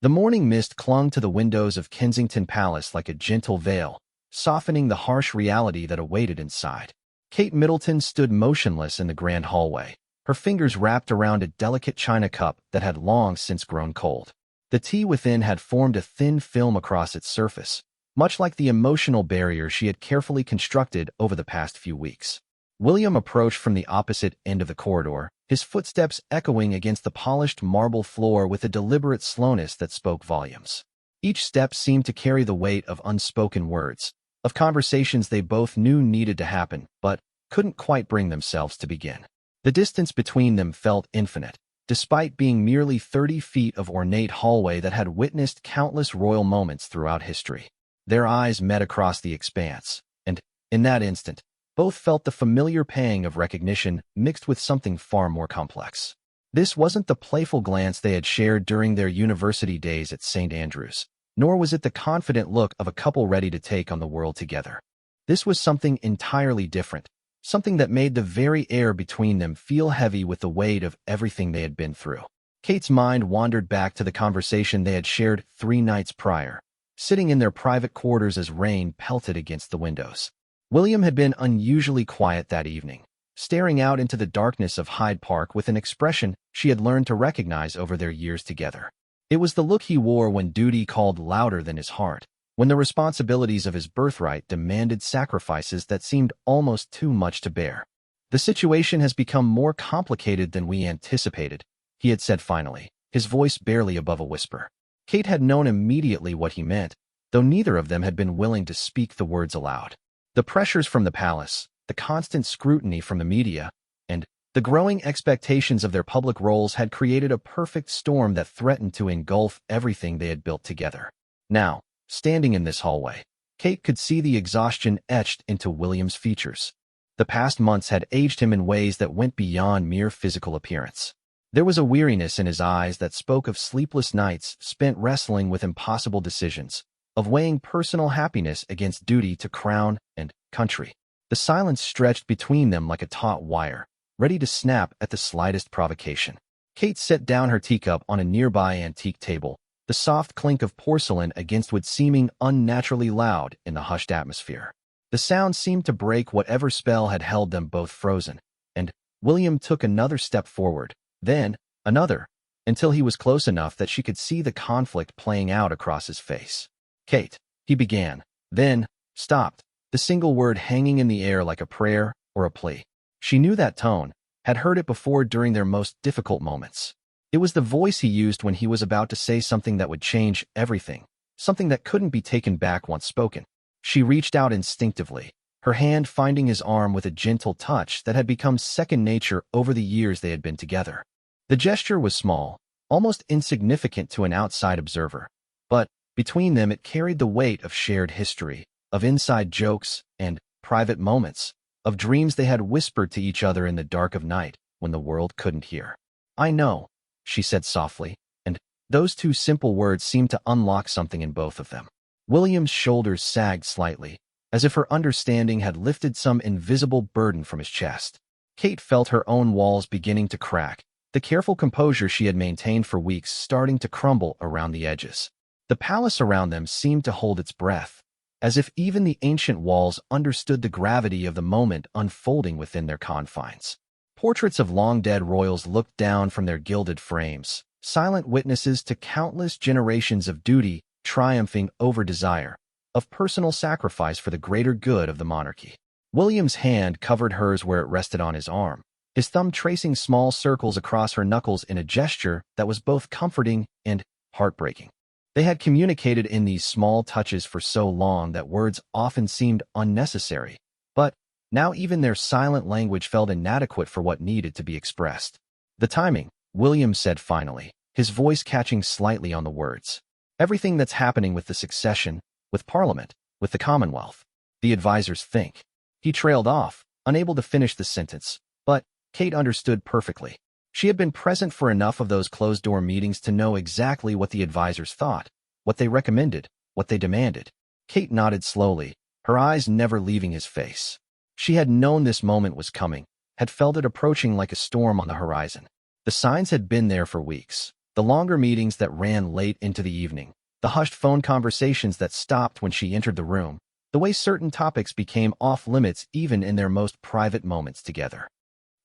The morning mist clung to the windows of Kensington Palace like a gentle veil, softening the harsh reality that awaited inside. Kate Middleton stood motionless in the grand hallway, her fingers wrapped around a delicate china cup that had long since grown cold. The tea within had formed a thin film across its surface, much like the emotional barrier she had carefully constructed over the past few weeks. William approached from the opposite end of the corridor, his footsteps echoing against the polished marble floor with a deliberate slowness that spoke volumes. Each step seemed to carry the weight of unspoken words, of conversations they both knew needed to happen, but couldn't quite bring themselves to begin. The distance between them felt infinite, despite being merely 30 feet of ornate hallway that had witnessed countless royal moments throughout history. Their eyes met across the expanse, and, in that instant, both felt the familiar pang of recognition mixed with something far more complex. This wasn't the playful glance they had shared during their university days at St. Andrews, nor was it the confident look of a couple ready to take on the world together. This was something entirely different, something that made the very air between them feel heavy with the weight of everything they had been through. Kate's mind wandered back to the conversation they had shared 3 nights prior, sitting in their private quarters as rain pelted against the windows. William had been unusually quiet that evening, staring out into the darkness of Hyde Park with an expression she had learned to recognize over their years together. It was the look he wore when duty called louder than his heart, when the responsibilities of his birthright demanded sacrifices that seemed almost too much to bear. "The situation has become more complicated than we anticipated," he had said finally, his voice barely above a whisper. Kate had known immediately what he meant, though neither of them had been willing to speak the words aloud. The pressures from the palace, the constant scrutiny from the media, and the growing expectations of their public roles had created a perfect storm that threatened to engulf everything they had built together. Now, standing in this hallway, Kate could see the exhaustion etched into William's features. The past months had aged him in ways that went beyond mere physical appearance. There was a weariness in his eyes that spoke of sleepless nights spent wrestling with impossible decisions, of weighing personal happiness against duty to crown and country. The silence stretched between them like a taut wire, ready to snap at the slightest provocation. Kate set down her teacup on a nearby antique table, the soft clink of porcelain against what seeming unnaturally loud in the hushed atmosphere. The sound seemed to break whatever spell had held them both frozen, and William took another step forward, then another, until he was close enough that she could see the conflict playing out across his face. "Kate," he began, then stopped, the single word hanging in the air like a prayer or a plea. She knew that tone, had heard it before during their most difficult moments. It was the voice he used when he was about to say something that would change everything, something that couldn't be taken back once spoken. She reached out instinctively, her hand finding his arm with a gentle touch that had become second nature over the years they had been together. The gesture was small, almost insignificant to an outside observer, but between them it carried the weight of shared history, of inside jokes and private moments, of dreams they had whispered to each other in the dark of night when the world couldn't hear. "I know," she said softly, and those 2 simple words seemed to unlock something in both of them. William's shoulders sagged slightly, as if her understanding had lifted some invisible burden from his chest. Kate felt her own walls beginning to crack, the careful composure she had maintained for weeks starting to crumble around the edges. The palace around them seemed to hold its breath, as if even the ancient walls understood the gravity of the moment unfolding within their confines. Portraits of long-dead royals looked down from their gilded frames, silent witnesses to countless generations of duty triumphing over desire, of personal sacrifice for the greater good of the monarchy. William's hand covered hers where it rested on his arm, his thumb tracing small circles across her knuckles in a gesture that was both comforting and heartbreaking. They had communicated in these small touches for so long that words often seemed unnecessary, but now even their silent language felt inadequate for what needed to be expressed. "The timing," William said finally, his voice catching slightly on the words. "Everything that's happening with the succession, with Parliament, with the Commonwealth. The advisors think." He trailed off, unable to finish the sentence, but Kate understood perfectly. She had been present for enough of those closed-door meetings to know exactly what the advisors thought, what they recommended, what they demanded. Kate nodded slowly, her eyes never leaving his face. She had known this moment was coming, had felt it approaching like a storm on the horizon. The signs had been there for weeks. The longer meetings that ran late into the evening, the hushed phone conversations that stopped when she entered the room, the way certain topics became off-limits even in their most private moments together.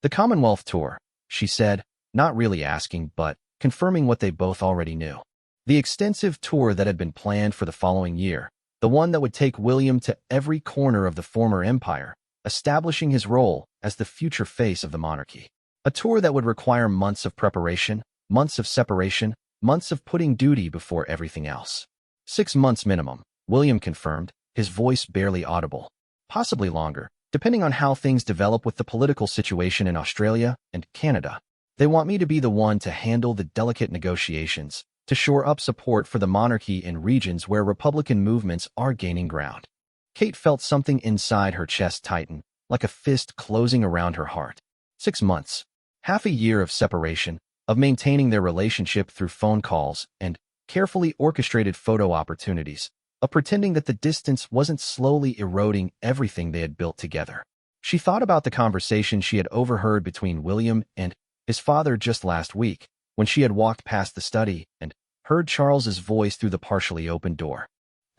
The Commonwealth tour, she said, not really asking but confirming what they both already knew. The extensive tour that had been planned for the following year, the one that would take William to every corner of the former empire, establishing his role as the future face of the monarchy. A tour that would require months of preparation, months of separation, months of putting duty before everything else. 6 months minimum, William confirmed, his voice barely audible. Possibly longer, depending on how things develop with the political situation in Australia and Canada. They want me to be the one to handle the delicate negotiations, to shore up support for the monarchy in regions where Republican movements are gaining ground. Kate felt something inside her chest tighten, like a fist closing around her heart. 6 months. Half a year of separation, of maintaining their relationship through phone calls and carefully orchestrated photo opportunities, of pretending that the distance wasn't slowly eroding everything they had built together. She thought about the conversation she had overheard between William and his father just last week, when she had walked past the study and heard Charles's voice through the partially open door.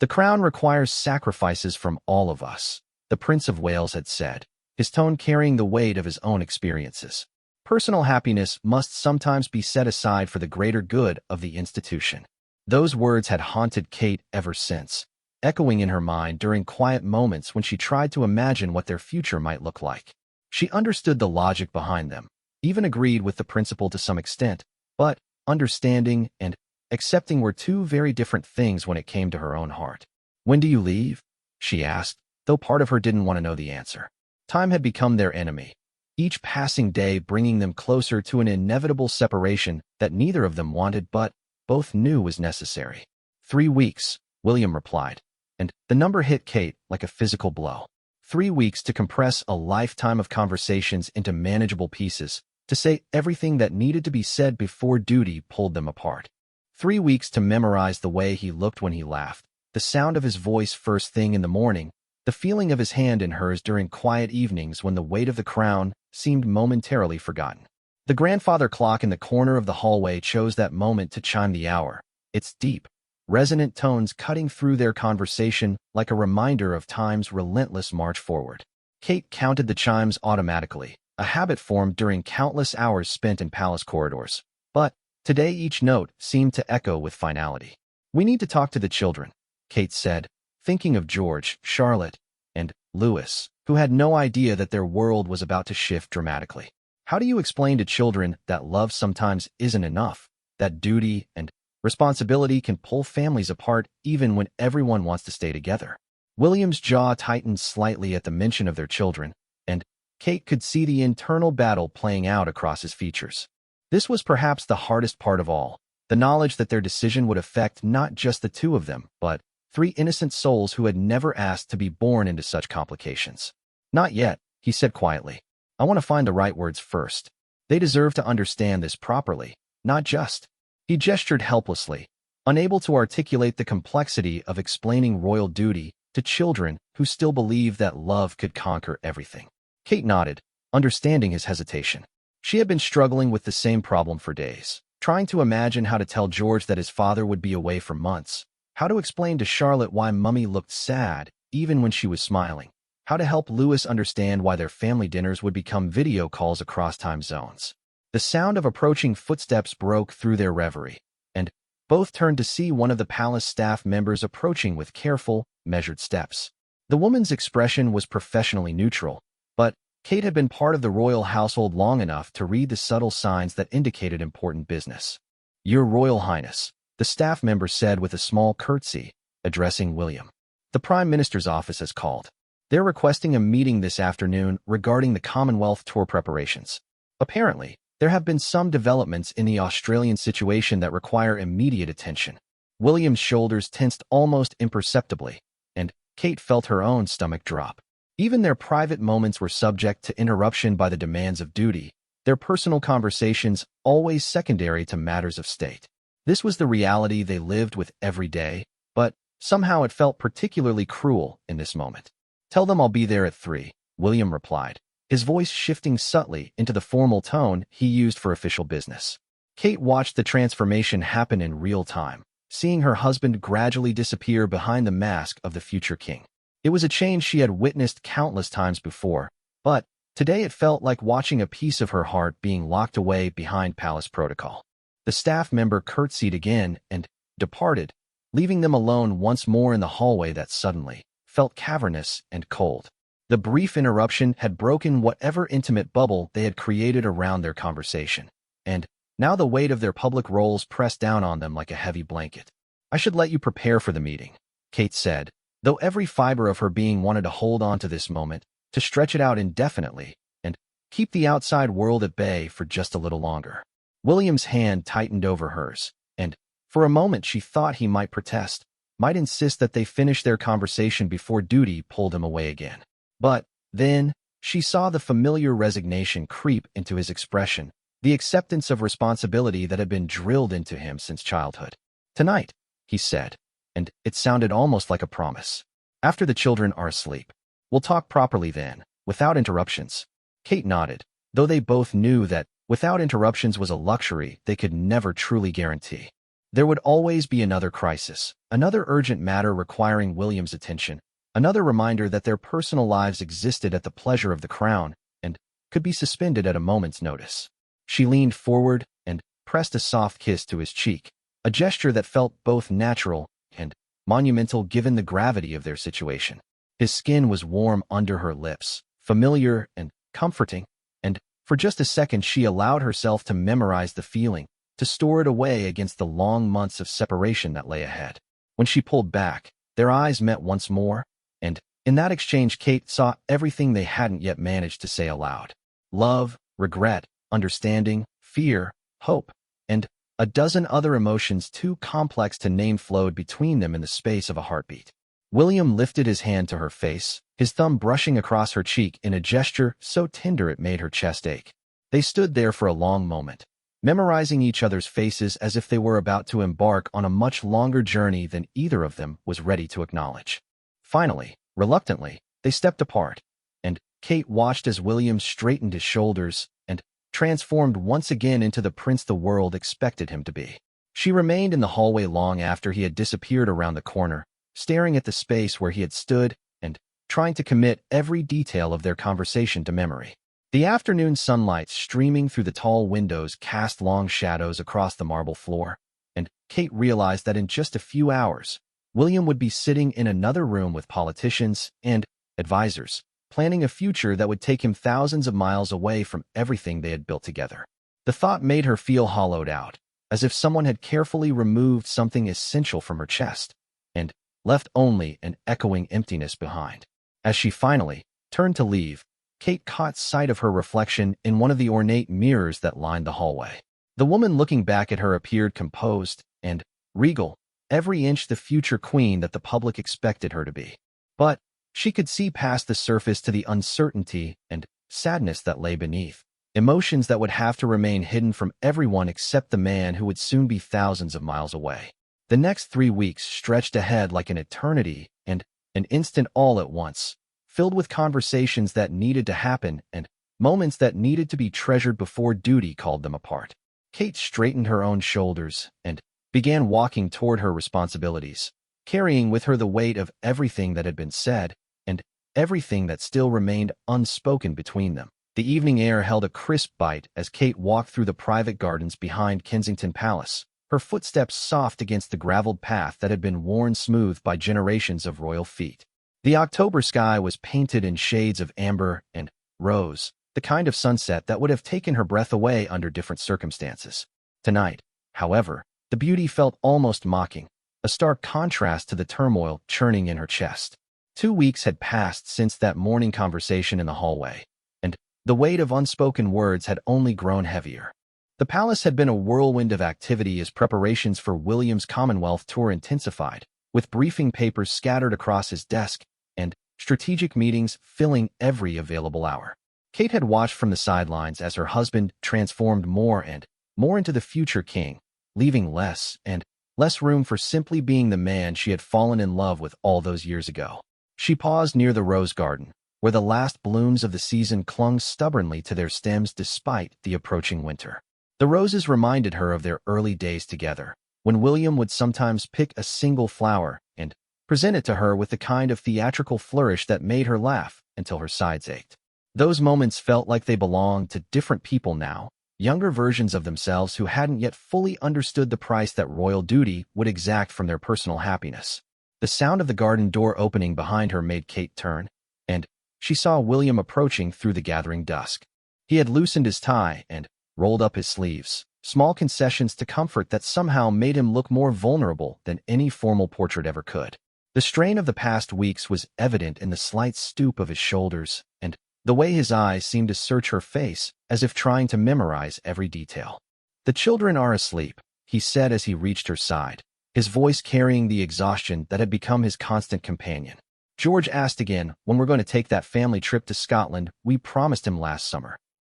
"The crown requires sacrifices from all of us," the Prince of Wales had said, his tone carrying the weight of his own experiences. "Personal happiness must sometimes be set aside for the greater good of the institution." Those words had haunted Kate ever since, echoing in her mind during quiet moments when she tried to imagine what their future might look like. She understood the logic behind them, even agreed with the principle to some extent, but understanding and accepting were two very different things when it came to her own heart. "When do you leave?" she asked, though part of her didn't want to know the answer. Time had become their enemy, each passing day bringing them closer to an inevitable separation that neither of them wanted but both knew was necessary. 3 weeks, William replied, and the number hit Kate like a physical blow. 3 weeks to compress a lifetime of conversations into manageable pieces, to say everything that needed to be said before duty pulled them apart. 3 weeks to memorize the way he looked when he laughed, the sound of his voice first thing in the morning, the feeling of his hand in hers during quiet evenings when the weight of the crown seemed momentarily forgotten. The grandfather clock in the corner of the hallway chose that moment to chime the hour, its deep, resonant tones cutting through their conversation like a reminder of time's relentless march forward. Kate counted the chimes automatically, a habit formed during countless hours spent in palace corridors. But today each note seemed to echo with finality. "We need to talk to the children," Kate said, thinking of George, Charlotte, and Louis, who had no idea that their world was about to shift dramatically. How do you explain to children that love sometimes isn't enough, that duty and responsibility can pull families apart even when everyone wants to stay together? William's jaw tightened slightly at the mention of their children, and Kate could see the internal battle playing out across his features. This was perhaps the hardest part of all, the knowledge that their decision would affect not just the two of them, but 3 innocent souls who had never asked to be born into such complications. "Not yet," he said quietly. "I want to find the right words first. They deserve to understand this properly, not just." He gestured helplessly, unable to articulate the complexity of explaining royal duty to children who still believed that love could conquer everything. Kate nodded, understanding his hesitation. She had been struggling with the same problem for days, trying to imagine how to tell George that his father would be away for months, how to explain to Charlotte why Mummy looked sad even when she was smiling, how to help Louis understand why their family dinners would become video calls across time zones. The sound of approaching footsteps broke through their reverie, and both turned to see one of the palace staff members approaching with careful, measured steps. The woman's expression was professionally neutral, but Kate had been part of the royal household long enough to read the subtle signs that indicated important business. "Your Royal Highness," the staff member said with a small curtsy, addressing William. "The Prime Minister's office has called. They're requesting a meeting this afternoon regarding the Commonwealth tour preparations. Apparently, there have been some developments in the Australian situation that require immediate attention." William's shoulders tensed almost imperceptibly, and Kate felt her own stomach drop. Even their private moments were subject to interruption by the demands of duty, their personal conversations always secondary to matters of state. This was the reality they lived with every day, but somehow it felt particularly cruel in this moment. "Tell them I'll be there at 3, William replied, his voice shifting subtly into the formal tone he used for official business. Kate watched the transformation happen in real time, seeing her husband gradually disappear behind the mask of the future king. It was a change she had witnessed countless times before, but today it felt like watching a piece of her heart being locked away behind palace protocol. The staff member curtsied again and departed, leaving them alone once more in the hallway that suddenly felt cavernous and cold. The brief interruption had broken whatever intimate bubble they had created around their conversation, and now the weight of their public roles pressed down on them like a heavy blanket. "I should let you prepare for the meeting," Kate said, though every fiber of her being wanted to hold on to this moment, to stretch it out indefinitely, and keep the outside world at bay for just a little longer. William's hand tightened over hers, and for a moment she thought he might protest, might insist that they finish their conversation before duty pulled him away again. But then she saw the familiar resignation creep into his expression, the acceptance of responsibility that had been drilled into him since childhood. "Tonight," he said, and it sounded almost like a promise. "After the children are asleep. We'll talk properly then, without interruptions." Kate nodded, though they both knew that without interruptions was a luxury they could never truly guarantee. There would always be another crisis, another urgent matter requiring William's attention, another reminder that their personal lives existed at the pleasure of the crown and could be suspended at a moment's notice. She leaned forward and pressed a soft kiss to his cheek, a gesture that felt both natural and monumental given the gravity of their situation. His skin was warm under her lips, familiar and comforting, and for just a second she allowed herself to memorize the feeling, to store it away against the long months of separation that lay ahead. When she pulled back, their eyes met once more, and in that exchange Kate saw everything they hadn't yet managed to say aloud. Love, regret, understanding, fear, hope, and a dozen other emotions too complex to name flowed between them in the space of a heartbeat. William lifted his hand to her face, his thumb brushing across her cheek in a gesture so tender it made her chest ache. They stood there for a long moment, memorizing each other's faces as if they were about to embark on a much longer journey than either of them was ready to acknowledge. Finally, reluctantly, they stepped apart, and Kate watched as William straightened his shoulders and transformed once again into the prince the world expected him to be. She remained in the hallway long after he had disappeared around the corner, staring at the space where he had stood and trying to commit every detail of their conversation to memory. The afternoon sunlight streaming through the tall windows cast long shadows across the marble floor, and Kate realized that in just a few hours, William would be sitting in another room with politicians and advisors, planning a future that would take him thousands of miles away from everything they had built together. The thought made her feel hollowed out, as if someone had carefully removed something essential from her chest, and left only an echoing emptiness behind. As she finally turned to leave, Kate caught sight of her reflection in one of the ornate mirrors that lined the hallway. The woman looking back at her appeared composed and regal, every inch the future queen that the public expected her to be. But she could see past the surface to the uncertainty and sadness that lay beneath, emotions that would have to remain hidden from everyone except the man who would soon be thousands of miles away. The next 3 weeks stretched ahead like an eternity and an instant all at once, filled with conversations that needed to happen and moments that needed to be treasured before duty called them apart. Kate straightened her own shoulders and began walking toward her responsibilities, carrying with her the weight of everything that had been said and everything that still remained unspoken between them. The evening air held a crisp bite as Kate walked through the private gardens behind Kensington Palace, her footsteps soft against the graveled path that had been worn smooth by generations of royal feet. The October sky was painted in shades of amber and rose, the kind of sunset that would have taken her breath away under different circumstances. Tonight, however, the beauty felt almost mocking, a stark contrast to the turmoil churning in her chest. 2 weeks had passed since that morning conversation in the hallway, and the weight of unspoken words had only grown heavier. The palace had been a whirlwind of activity as preparations for William's Commonwealth tour intensified, with briefing papers scattered across his desk and strategic meetings filling every available hour. Kate had watched from the sidelines as her husband transformed more and more into the future king, leaving less and less room for simply being the man she had fallen in love with all those years ago. She paused near the rose garden, where the last blooms of the season clung stubbornly to their stems despite the approaching winter. The roses reminded her of their early days together, when William would sometimes pick a single flower and present it to her with the kind of theatrical flourish that made her laugh until her sides ached. Those moments felt like they belonged to different people now, younger versions of themselves who hadn't yet fully understood the price that royal duty would exact from their personal happiness. The sound of the garden door opening behind her made Kate turn, and she saw William approaching through the gathering dusk. He had loosened his tie and rolled up his sleeves, small concessions to comfort that somehow made him look more vulnerable than any formal portrait ever could. The strain of the past weeks was evident in the slight stoop of his shoulders and the way his eyes seemed to search her face as if trying to memorize every detail. "The children are asleep," he said as he reached her side, his voice carrying the exhaustion that had become his constant companion. "George asked again when we're going to take that family trip to Scotland we promised him last summer."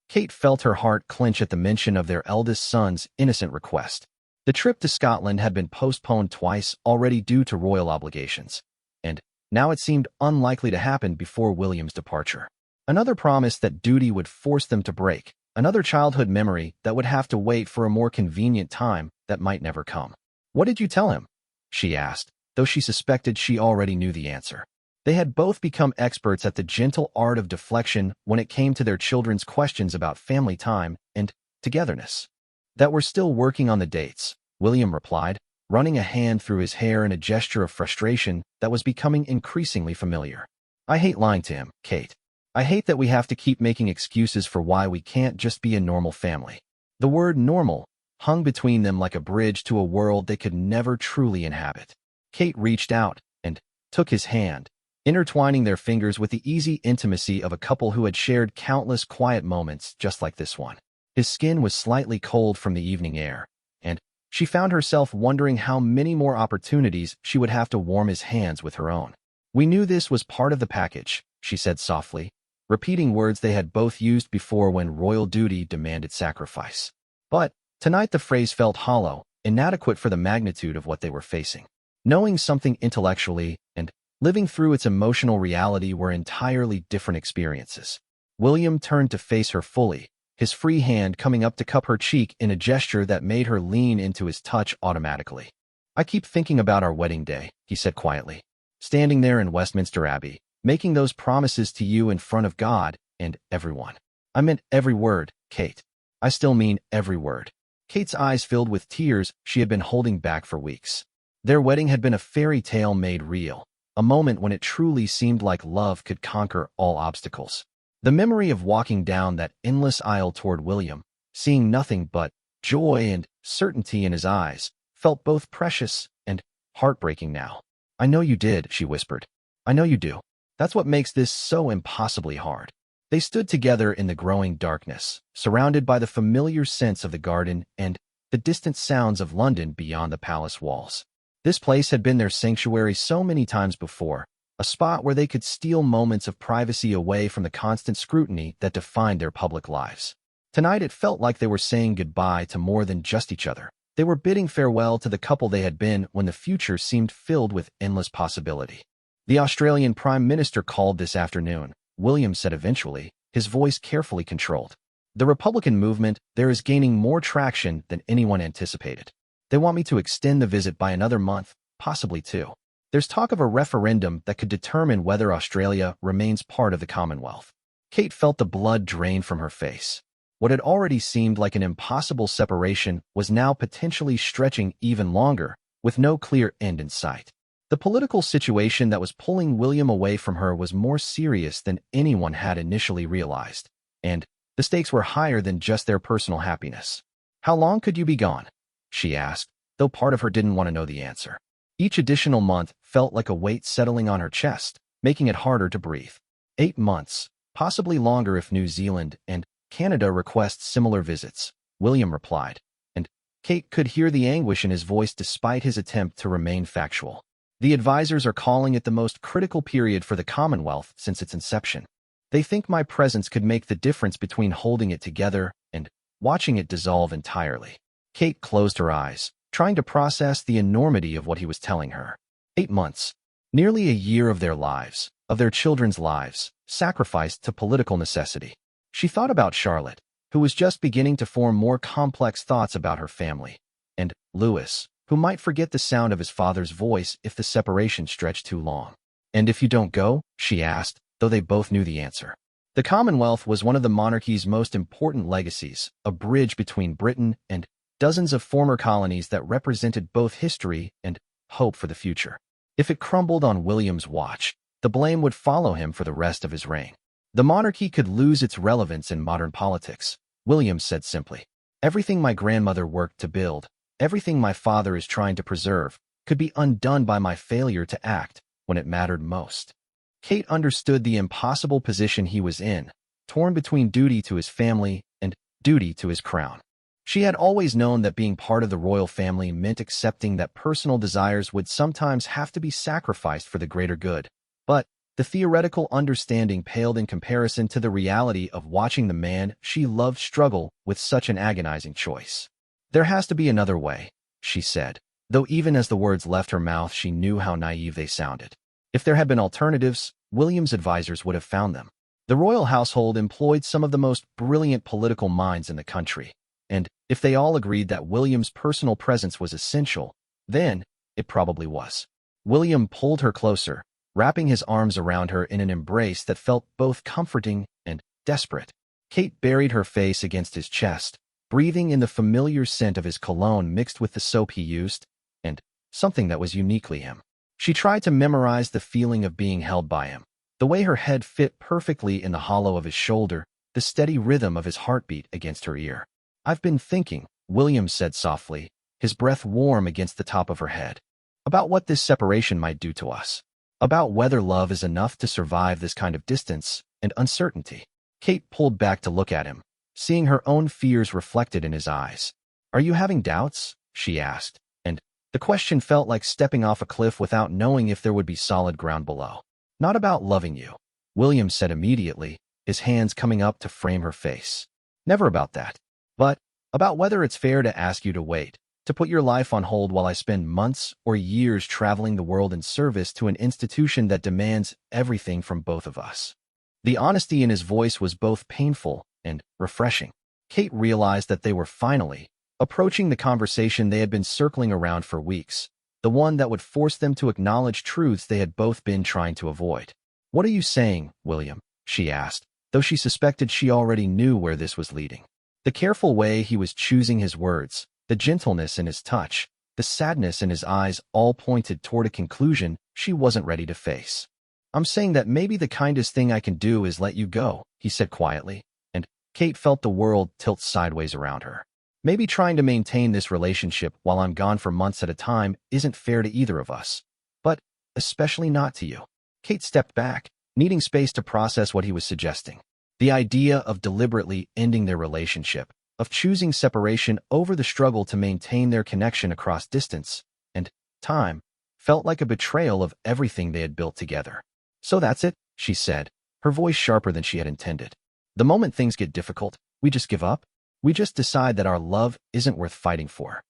Kate felt her heart clench at the mention of their eldest son's innocent request. The trip to Scotland had been postponed twice already due to royal obligations, and now it seemed unlikely to happen before William's departure. Another promise that duty would force them to break, another childhood memory that would have to wait for a more convenient time that might never come. "What did you tell him?" she asked, though she suspected she already knew the answer. They had both become experts at the gentle art of deflection when it came to their children's questions about family time and togetherness. "That we're still working on the dates," William replied, running a hand through his hair in a gesture of frustration that was becoming increasingly familiar. "I hate lying to him, Kate. I hate that we have to keep making excuses for why we can't just be a normal family." The word normal hung between them like a bridge to a world they could never truly inhabit. Kate reached out and took his hand, intertwining their fingers with the easy intimacy of a couple who had shared countless quiet moments just like this one. His skin was slightly cold from the evening air, and she found herself wondering how many more opportunities she would have to warm his hands with her own. "We knew this was part of the package," she said softly, repeating words they had both used before when royal duty demanded sacrifice. But tonight the phrase felt hollow, inadequate for the magnitude of what they were facing. Knowing something intellectually and living through its emotional reality were entirely different experiences. William turned to face her fully, his free hand coming up to cup her cheek in a gesture that made her lean into his touch automatically. "I keep thinking about our wedding day," he said quietly. "Standing there in Westminster Abbey, making those promises to you in front of God and everyone. I meant every word, Kate. I still mean every word." Kate's eyes filled with tears she had been holding back for weeks. Their wedding had been a fairy tale made real, a moment when it truly seemed like love could conquer all obstacles. The memory of walking down that endless aisle toward William, seeing nothing but joy and certainty in his eyes, felt both precious and heartbreaking now. "I know you did," she whispered. "I know you do. That's what makes this so impossibly hard." They stood together in the growing darkness, surrounded by the familiar scents of the garden and the distant sounds of London beyond the palace walls. This place had been their sanctuary so many times before, a spot where they could steal moments of privacy away from the constant scrutiny that defined their public lives. Tonight it felt like they were saying goodbye to more than just each other. They were bidding farewell to the couple they had been when the future seemed filled with endless possibility. "The Australian Prime Minister called this afternoon," William said eventually, his voice carefully controlled. "The Republican movement there is gaining more traction than anyone anticipated. They want me to extend the visit by another month, possibly two. There's talk of a referendum that could determine whether Australia remains part of the Commonwealth." Kate felt the blood drain from her face. What had already seemed like an impossible separation was now potentially stretching even longer, with no clear end in sight. The political situation that was pulling William away from her was more serious than anyone had initially realized, and the stakes were higher than just their personal happiness. "How long could you be gone?" she asked, though part of her didn't want to know the answer. Each additional month felt like a weight settling on her chest, making it harder to breathe. 8 months, possibly longer if New Zealand and Canada request similar visits, William replied, and Kate could hear the anguish in his voice despite his attempt to remain factual. "The advisors are calling it the most critical period for the Commonwealth since its inception. They think my presence could make the difference between holding it together and watching it dissolve entirely." Kate closed her eyes, trying to process the enormity of what he was telling her. 8 months, nearly a year of their lives, of their children's lives, sacrificed to political necessity. She thought about Charlotte, who was just beginning to form more complex thoughts about her family, and Louis, who might forget the sound of his father's voice if the separation stretched too long. "And if you don't go?" she asked, though they both knew the answer. The Commonwealth was one of the monarchy's most important legacies, a bridge between Britain and dozens of former colonies that represented both history and hope for the future. If it crumbled on William's watch, the blame would follow him for the rest of his reign. The monarchy could lose its relevance in modern politics, William said simply. Everything my grandmother worked to build, everything my father is trying to preserve, could be undone by my failure to act when it mattered most. Kate understood the impossible position he was in, torn between duty to his family and duty to his crown. She had always known that being part of the royal family meant accepting that personal desires would sometimes have to be sacrificed for the greater good, but the theoretical understanding paled in comparison to the reality of watching the man she loved struggle with such an agonizing choice. "There has to be another way," she said, though even as the words left her mouth she knew how naive they sounded. If there had been alternatives, William's advisors would have found them. The royal household employed some of the most brilliant political minds in the country, and if they all agreed that William's personal presence was essential, then it probably was. William pulled her closer, wrapping his arms around her in an embrace that felt both comforting and desperate. Kate buried her face against his chest, breathing in the familiar scent of his cologne mixed with the soap he used, and something that was uniquely him. She tried to memorize the feeling of being held by him, the way her head fit perfectly in the hollow of his shoulder, the steady rhythm of his heartbeat against her ear. "I've been thinking," William said softly, his breath warm against the top of her head, "about what this separation might do to us, about whether love is enough to survive this kind of distance and uncertainty." Kate pulled back to look at him, seeing her own fears reflected in his eyes. "Are you having doubts?" she asked, and the question felt like stepping off a cliff without knowing if there would be solid ground below. "Not about loving you," William said immediately, his hands coming up to frame her face. "Never about that. But about whether it's fair to ask you to wait, to put your life on hold while I spend months or years traveling the world in service to an institution that demands everything from both of us." The honesty in his voice was both painful and refreshing. Kate realized that they were finally approaching the conversation they had been circling around for weeks, the one that would force them to acknowledge truths they had both been trying to avoid. "What are you saying, William?" she asked, though she suspected she already knew where this was leading. The careful way he was choosing his words, the gentleness in his touch, the sadness in his eyes all pointed toward a conclusion she wasn't ready to face. "I'm saying that maybe the kindest thing I can do is let you go," he said quietly, and Kate felt the world tilt sideways around her. "Maybe trying to maintain this relationship while I'm gone for months at a time isn't fair to either of us, but especially not to you." Kate stepped back, needing space to process what he was suggesting. The idea of deliberately ending their relationship, of choosing separation over the struggle to maintain their connection across distance and time, felt like a betrayal of everything they had built together. "So that's it," she said, her voice sharper than she had intended. "The moment things get difficult, we just give up? We just decide that our love isn't worth fighting for?"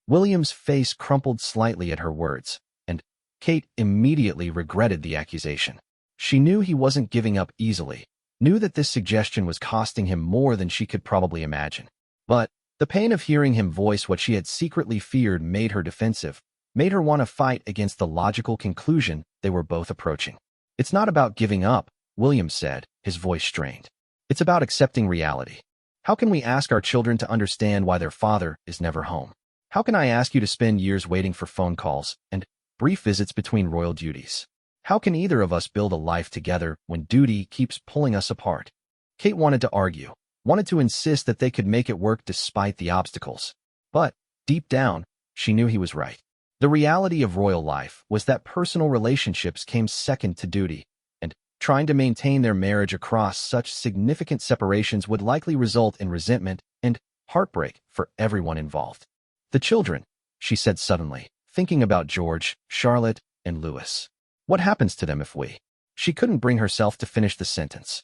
William's face crumpled slightly at her words, and Kate immediately regretted the accusation. She knew he wasn't giving up easily, knew that this suggestion was costing him more than she could probably imagine. But the pain of hearing him voice what she had secretly feared made her defensive, made her want to fight against the logical conclusion they were both approaching. "It's not about giving up," William said, his voice strained. "It's about accepting reality. How can we ask our children to understand why their father is never home? How can I ask you to spend years waiting for phone calls and brief visits between royal duties? How can either of us build a life together when duty keeps pulling us apart?" Kate wanted to argue, wanted to insist that they could make it work despite the obstacles. But deep down, she knew he was right. The reality of royal life was that personal relationships came second to duty, and trying to maintain their marriage across such significant separations would likely result in resentment and heartbreak for everyone involved. "The children," she said suddenly, thinking about George, Charlotte, and Louis. "What happens to them if we—" She couldn't bring herself to finish the sentence.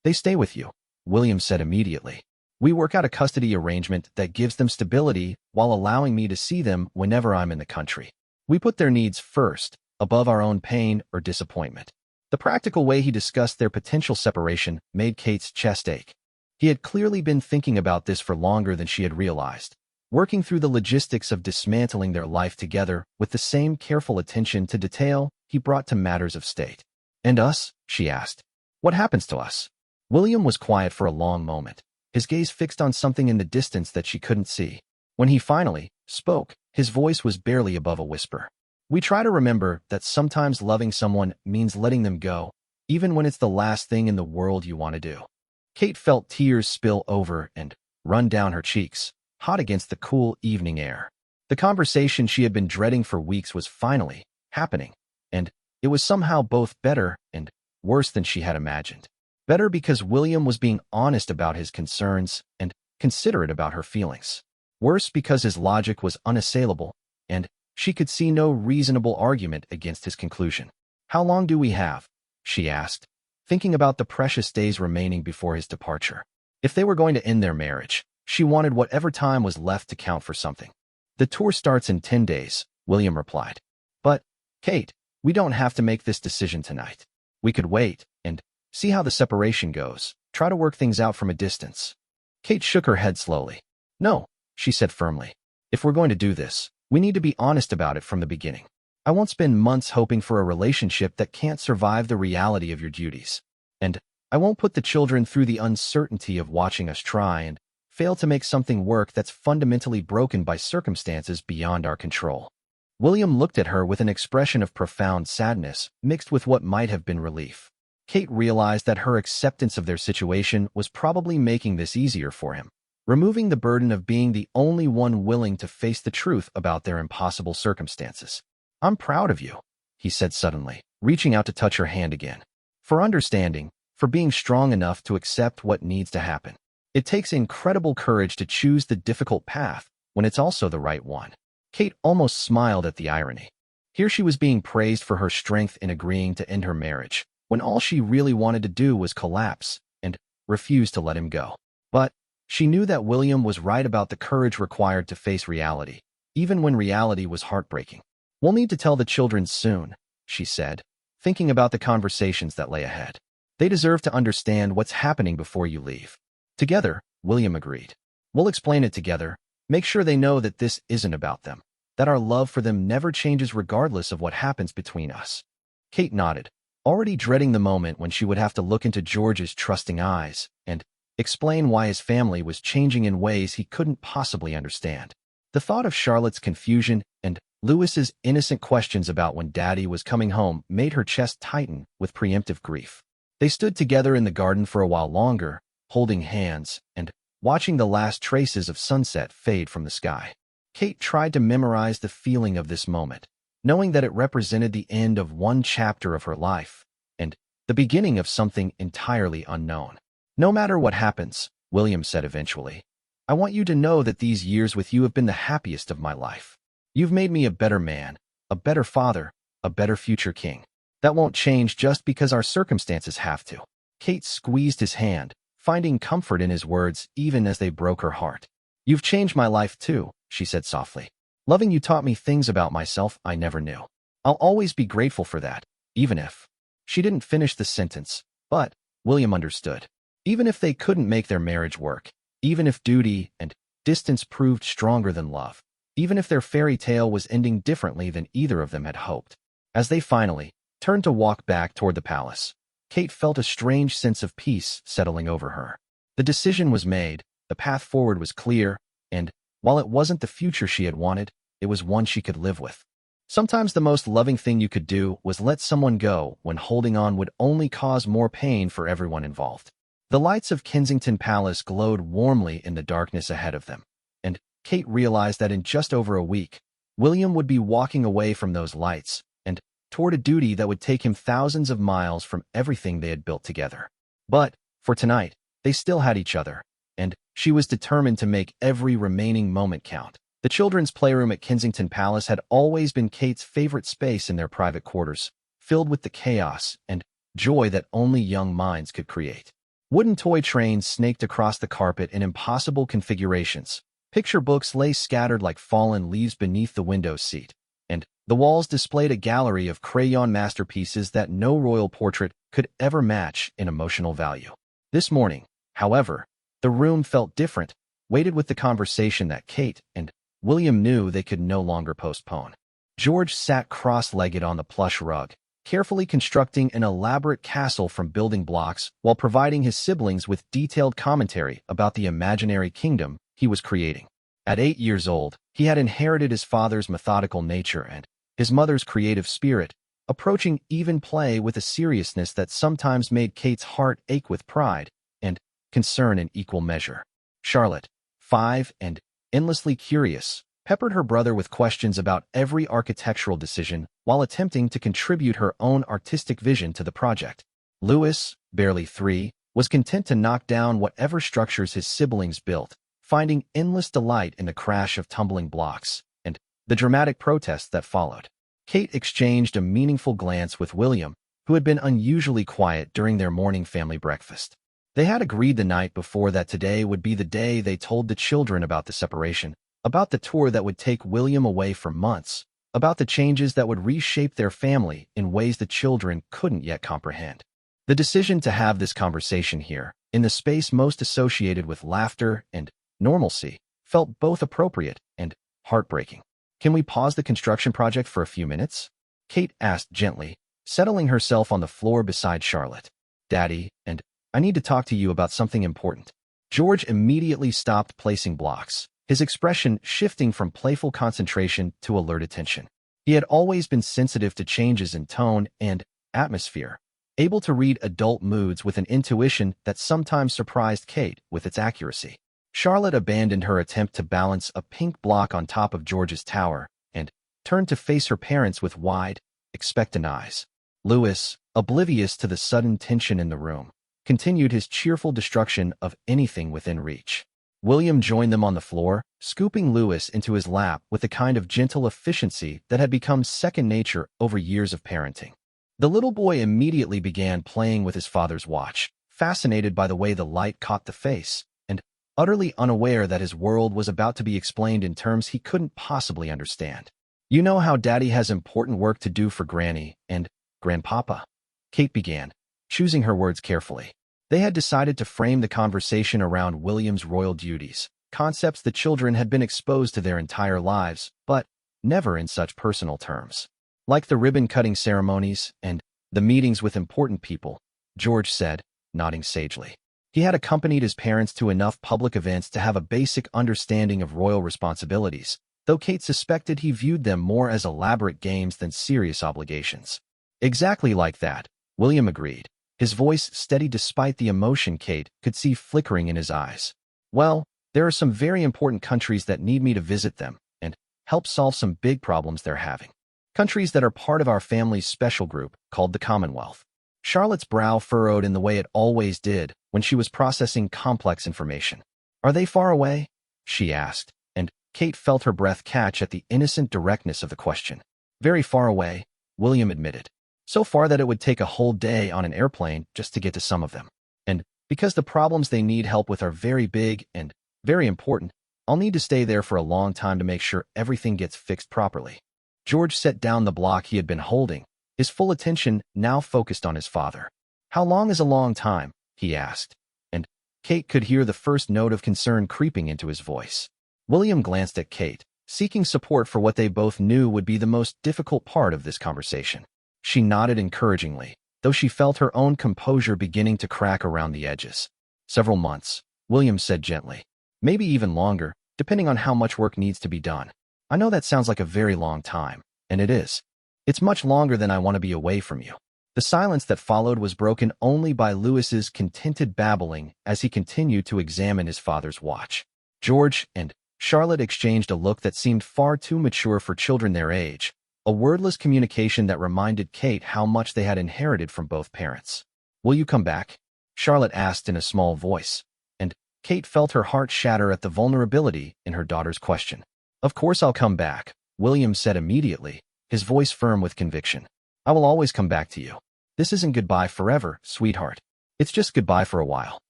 "They stay with you," William said immediately. "We work out a custody arrangement that gives them stability while allowing me to see them whenever I'm in the country. We put their needs first, above our own pain or disappointment." The practical way he discussed their potential separation made Kate's chest ache. He had clearly been thinking about this for longer than she had realized, working through the logistics of dismantling their life together with the same careful attention to detail he brought to matters of state. "And us?" she asked. "What happens to us?" William was quiet for a long moment, his gaze fixed on something in the distance that she couldn't see. When he finally spoke, his voice was barely above a whisper. "We try to remember that sometimes loving someone means letting them go, even when it's the last thing in the world you want to do." Kate felt tears spill over and run down her cheeks, hot against the cool evening air. The conversation she had been dreading for weeks was finally happening, and it was somehow both better and worse than she had imagined. Better because William was being honest about his concerns and considerate about her feelings. Worse because his logic was unassailable, and she could see no reasonable argument against his conclusion. "How long do we have?" she asked, thinking about the precious days remaining before his departure. If they were going to end their marriage, she wanted whatever time was left to count for something. "The tour starts in 10 days, William replied. "But, Kate, we don't have to make this decision tonight. We could wait and see how the separation goes, try to work things out from a distance." Kate shook her head slowly. "No," she said firmly. "If we're going to do this, we need to be honest about it from the beginning. I won't spend months hoping for a relationship that can't survive the reality of your duties. And I won't put the children through the uncertainty of watching us try and fail to make something work that's fundamentally broken by circumstances beyond our control." William looked at her with an expression of profound sadness mixed with what might have been relief. Kate realized that her acceptance of their situation was probably making this easier for him, removing the burden of being the only one willing to face the truth about their impossible circumstances. "I'm proud of you," he said suddenly, reaching out to touch her hand again. "For understanding, for being strong enough to accept what needs to happen. It takes incredible courage to choose the difficult path when it's also the right one." Kate almost smiled at the irony. Here she was being praised for her strength in agreeing to end her marriage, when all she really wanted to do was collapse and refuse to let him go. But she knew that William was right about the courage required to face reality, even when reality was heartbreaking. "We'll need to tell the children soon," she said, thinking about the conversations that lay ahead. "They deserve to understand what's happening before you leave." "Together," William agreed. "We'll explain it together, make sure they know that this isn't about them, that our love for them never changes regardless of what happens between us." Kate nodded, already dreading the moment when she would have to look into George's trusting eyes and explain why his family was changing in ways he couldn't possibly understand. The thought of Charlotte's confusion and Louis's innocent questions about when Daddy was coming home made her chest tighten with preemptive grief. They stood together in the garden for a while longer, holding hands and watching the last traces of sunset fade from the sky. Kate tried to memorize the feeling of this moment, knowing that it represented the end of one chapter of her life and the beginning of something entirely unknown. "No matter what happens," William said eventually, "I want you to know that these years with you have been the happiest of my life. You've made me a better man, a better father, a better future king. That won't change just because our circumstances have to." Kate squeezed his hand, finding comfort in his words even as they broke her heart. "You've changed my life too," she said softly. "Loving you taught me things about myself I never knew. I'll always be grateful for that, even if—" She didn't finish the sentence, but William understood. Even if they couldn't make their marriage work, even if duty and distance proved stronger than love, even if their fairy tale was ending differently than either of them had hoped. As they finally turned to walk back toward the palace, Kate felt a strange sense of peace settling over her. The decision was made, the path forward was clear, and while it wasn't the future she had wanted, it was one she could live with. Sometimes the most loving thing you could do was let someone go when holding on would only cause more pain for everyone involved. The lights of Kensington Palace glowed warmly in the darkness ahead of them, and Kate realized that in just over a week, William would be walking away from those lights and toward a duty that would take him thousands of miles from everything they had built together. But, for tonight, they still had each other, and she was determined to make every remaining moment count. The children's playroom at Kensington Palace had always been Kate's favorite space in their private quarters, filled with the chaos and joy that only young minds could create. Wooden toy trains snaked across the carpet in impossible configurations. Picture books lay scattered like fallen leaves beneath the window seat, and the walls displayed a gallery of crayon masterpieces that no royal portrait could ever match in emotional value. This morning, however, The room felt different, weighted with the conversation that Kate and William knew they could no longer postpone. George sat cross-legged on the plush rug, carefully constructing an elaborate castle from building blocks while providing his siblings with detailed commentary about the imaginary kingdom he was creating. At 8 years old, he had inherited his father's methodical nature and his mother's creative spirit, approaching even play with a seriousness that sometimes made Kate's heart ache with pride and concern in equal measure. Charlotte, 5 and endlessly curious, peppered her brother with questions about every architectural decision while attempting to contribute her own artistic vision to the project. Louis, barely 3, was content to knock down whatever structures his siblings built, finding endless delight in the crash of tumbling blocks and the dramatic protests that followed. Kate exchanged a meaningful glance with William, who had been unusually quiet during their morning family breakfast. They had agreed the night before that today would be the day they told the children about the separation, about the tour that would take William away for months, about the changes that would reshape their family in ways the children couldn't yet comprehend. The decision to have this conversation here, in the space most associated with laughter and normalcy, felt both appropriate and heartbreaking. "Can we pause the construction project for a few minutes?" Kate asked gently, settling herself on the floor beside Charlotte. "Daddy, and I need to talk to you about something important." George immediately stopped placing blocks, his expression shifting from playful concentration to alert attention. He had always been sensitive to changes in tone and atmosphere, able to read adult moods with an intuition that sometimes surprised Kate with its accuracy. Charlotte abandoned her attempt to balance a pink block on top of George's tower and turned to face her parents with wide, expectant eyes. Louis, oblivious to the sudden tension in the room, continued his cheerful destruction of anything within reach. William joined them on the floor, scooping Louis into his lap with a kind of gentle efficiency that had become second nature over years of parenting. The little boy immediately began playing with his father's watch, fascinated by the way the light caught the face, and utterly unaware that his world was about to be explained in terms he couldn't possibly understand. "You know how Daddy has important work to do for Granny and Grandpapa," Kate began, choosing her words carefully. They had decided to frame the conversation around William's royal duties, concepts the children had been exposed to their entire lives, but never in such personal terms. "Like the ribbon-cutting ceremonies and the meetings with important people," George said, nodding sagely. He had accompanied his parents to enough public events to have a basic understanding of royal responsibilities, though Kate suspected he viewed them more as elaborate games than serious obligations. "Exactly like that," William agreed, his voice steady despite the emotion Kate could see flickering in his eyes. "Well, there are some very important countries that need me to visit them and help solve some big problems they're having. Countries that are part of our family's special group called the Commonwealth." Charlotte's brow furrowed in the way it always did when she was processing complex information. "Are they far away?" she asked, and Kate felt her breath catch at the innocent directness of the question. "Very far away," William admitted. "So far that it would take a whole day on an airplane just to get to some of them. And because the problems they need help with are very big and very important, I'll need to stay there for a long time to make sure everything gets fixed properly." George set down the block he had been holding, his full attention now focused on his father. "How long is a long time?" he asked, and Kate could hear the first note of concern creeping into his voice. William glanced at Kate, seeking support for what they both knew would be the most difficult part of this conversation. She nodded encouragingly, though she felt her own composure beginning to crack around the edges. "Several months," William said gently. "Maybe even longer, depending on how much work needs to be done. I know that sounds like a very long time, and it is. It's much longer than I want to be away from you." The silence that followed was broken only by Louis's contented babbling as he continued to examine his father's watch. George and Charlotte exchanged a look that seemed far too mature for children their age, a wordless communication that reminded Kate how much they had inherited from both parents. "Will you come back?" Charlotte asked in a small voice, and Kate felt her heart shatter at the vulnerability in her daughter's question. "Of course I'll come back," William said immediately, his voice firm with conviction. "I will always come back to you. This isn't goodbye forever, sweetheart. It's just goodbye for a while."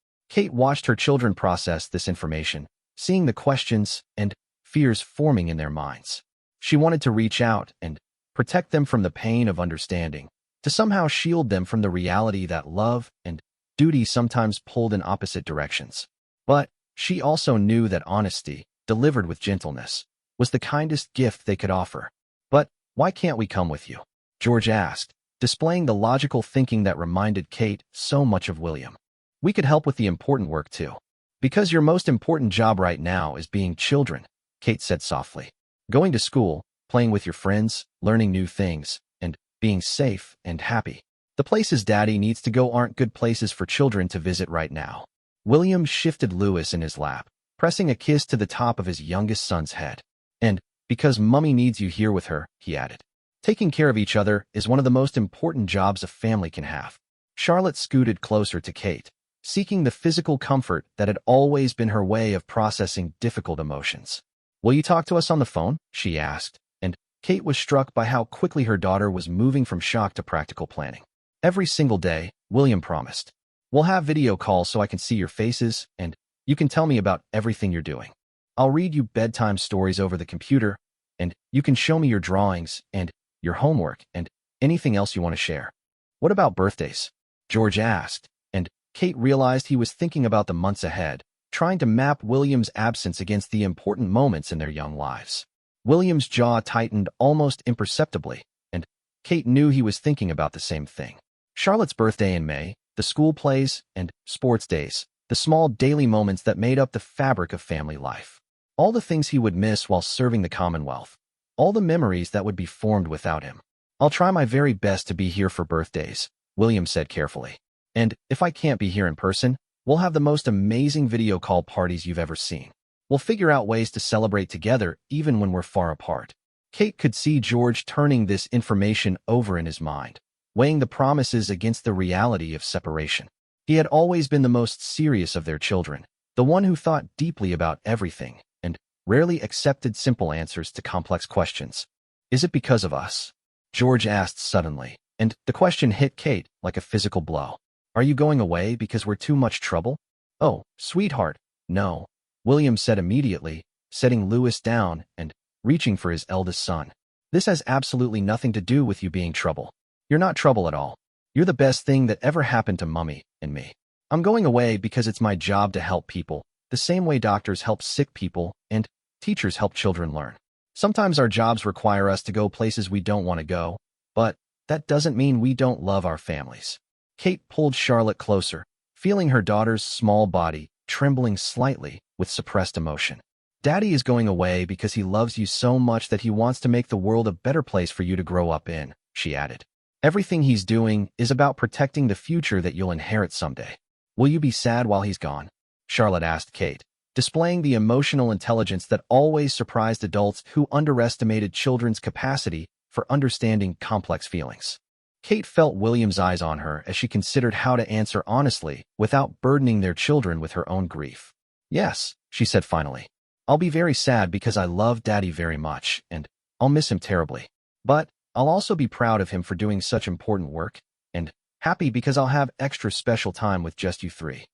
Kate watched her children process this information, seeing the questions and fears forming in their minds. She wanted to reach out and protect them from the pain of understanding, to somehow shield them from the reality that love and duty sometimes pulled in opposite directions. But She also knew that honesty, delivered with gentleness, was the kindest gift they could offer. "But why can't we come with you?" George asked, displaying the logical thinking that reminded Kate so much of William. "We could help with the important work too." "Because your most important job right now is being children," Kate said softly. "Going to school, playing with your friends, learning new things, and being safe and happy. The places Daddy needs to go aren't good places for children to visit right now." William shifted Louis in his lap, pressing a kiss to the top of his youngest son's head. "And because Mummy needs you here with her," he added. "Taking care of each other is one of the most important jobs a family can have." Charlotte scooted closer to Kate, seeking the physical comfort that had always been her way of processing difficult emotions. "Will you talk to us on the phone?" she asked, and Kate was struck by how quickly her daughter was moving from shock to practical planning. "Every single day," William promised. "We'll have video calls so I can see your faces, and you can tell me about everything you're doing. I'll read you bedtime stories over the computer, and you can show me your drawings and your homework and anything else you want to share." "What about birthdays?" George asked, and Kate realized he was thinking about the months ahead, trying to map William's absence against the important moments in their young lives. William's jaw tightened almost imperceptibly, and Kate knew he was thinking about the same thing. Charlotte's birthday in May, the school plays, and sports days, the small daily moments that made up the fabric of family life. All the things he would miss while serving the Commonwealth. All the memories that would be formed without him. "I'll try my very best to be here for birthdays," William said carefully. "And if I can't be here in person, we'll have the most amazing video call parties you've ever seen. We'll figure out ways to celebrate together even when we're far apart." Kate could see George turning this information over in his mind, weighing the promises against the reality of separation. He had always been the most serious of their children, the one who thought deeply about everything, and rarely accepted simple answers to complex questions. "Is it because of us?" George asked suddenly, and the question hit Kate like a physical blow. "Are you going away because we're too much trouble?" "Oh, sweetheart, no," William said immediately, setting Louis down and reaching for his eldest son. "This has absolutely nothing to do with you being trouble. You're not trouble at all. You're the best thing that ever happened to Mummy and me. I'm going away because it's my job to help people, the same way doctors help sick people and teachers help children learn. Sometimes our jobs require us to go places we don't want to go, but that doesn't mean we don't love our families." Kate pulled Charlotte closer, feeling her daughter's small body trembling slightly with suppressed emotion. "Daddy is going away because he loves you so much that he wants to make the world a better place for you to grow up in," she added. "Everything he's doing is about protecting the future that you'll inherit someday." "Will you be sad while he's gone?" Charlotte asked Kate, displaying the emotional intelligence that always surprised adults who underestimated children's capacity for understanding complex feelings. Kate felt William's eyes on her as she considered how to answer honestly without burdening their children with her own grief. "Yes," she said finally. "I'll be very sad because I love Daddy very much, and I'll miss him terribly. But I'll also be proud of him for doing such important work, and happy because I'll have extra special time with just you three."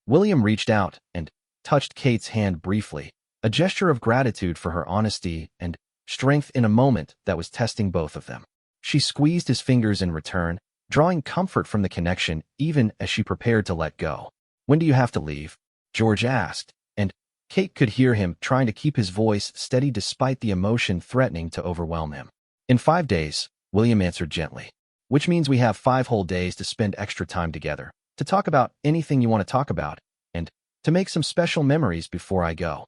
William reached out and touched Kate's hand briefly, a gesture of gratitude for her honesty and strength in a moment that was testing both of them. She squeezed his fingers in return, drawing comfort from the connection even as she prepared to let go. "When do you have to leave?" George asked, and Kate could hear him trying to keep his voice steady despite the emotion threatening to overwhelm him. "In 5 days," William answered gently. "Which means we have 5 whole days to spend extra time together, to talk about anything you want to talk about, and to make some special memories before I go."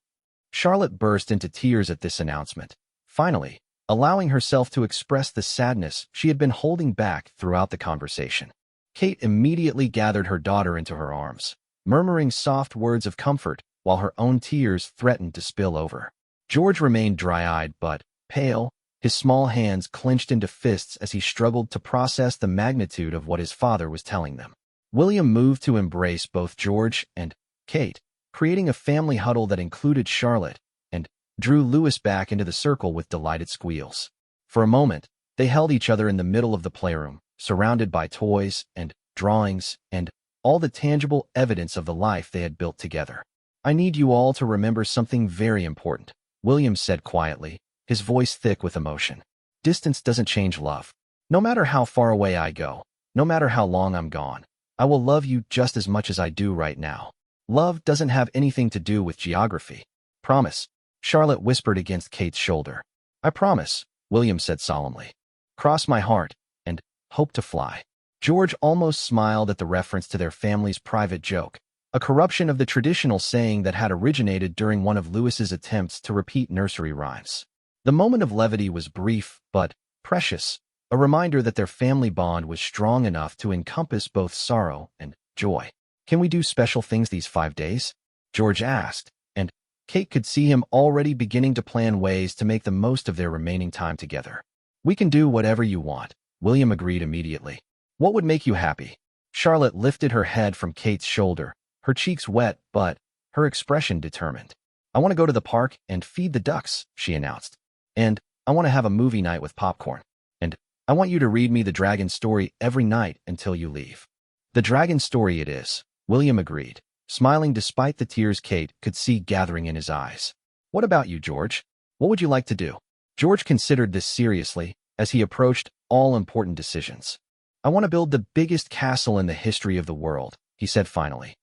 Charlotte burst into tears at this announcement, finally allowing herself to express the sadness she had been holding back throughout the conversation. Kate immediately gathered her daughter into her arms, murmuring soft words of comfort while her own tears threatened to spill over. George remained dry-eyed but pale, his small hands clenched into fists as he struggled to process the magnitude of what his father was telling them. William moved to embrace both George and Kate, creating a family huddle that included Charlotte, and drew Louis back into the circle with delighted squeals. For a moment, they held each other in the middle of the playroom, surrounded by toys and drawings and all the tangible evidence of the life they had built together. "I need you all to remember something very important," William said quietly, his voice thick with emotion. "Distance doesn't change love. No matter how far away I go, no matter how long I'm gone, I will love you just as much as I do right now. Love doesn't have anything to do with geography. Promise, Charlotte whispered against Kate's shoulder. I promise, William said solemnly. Cross my heart, and hope to fly. George almost smiled at the reference to their family's private joke, a corruption of the traditional saying that had originated during one of Lewis's attempts to repeat nursery rhymes. The moment of levity was brief, but precious, a reminder that their family bond was strong enough to encompass both sorrow and joy. Can we do special things these 5 days? George asked, and Kate could see him already beginning to plan ways to make the most of their remaining time together. We can do whatever you want, William agreed immediately. What would make you happy? Charlotte lifted her head from Kate's shoulder, her cheeks wet, but her expression determined. I want to go to the park and feed the ducks, she announced. And I want to have a movie night with popcorn. And I want you to read me the dragon story every night until you leave. The dragon story it is, William agreed, smiling despite the tears Kate could see gathering in his eyes. What about you, George? What would you like to do? George considered this seriously as he approached all-important decisions. I want to build the biggest castle in the history of the world, he said finally.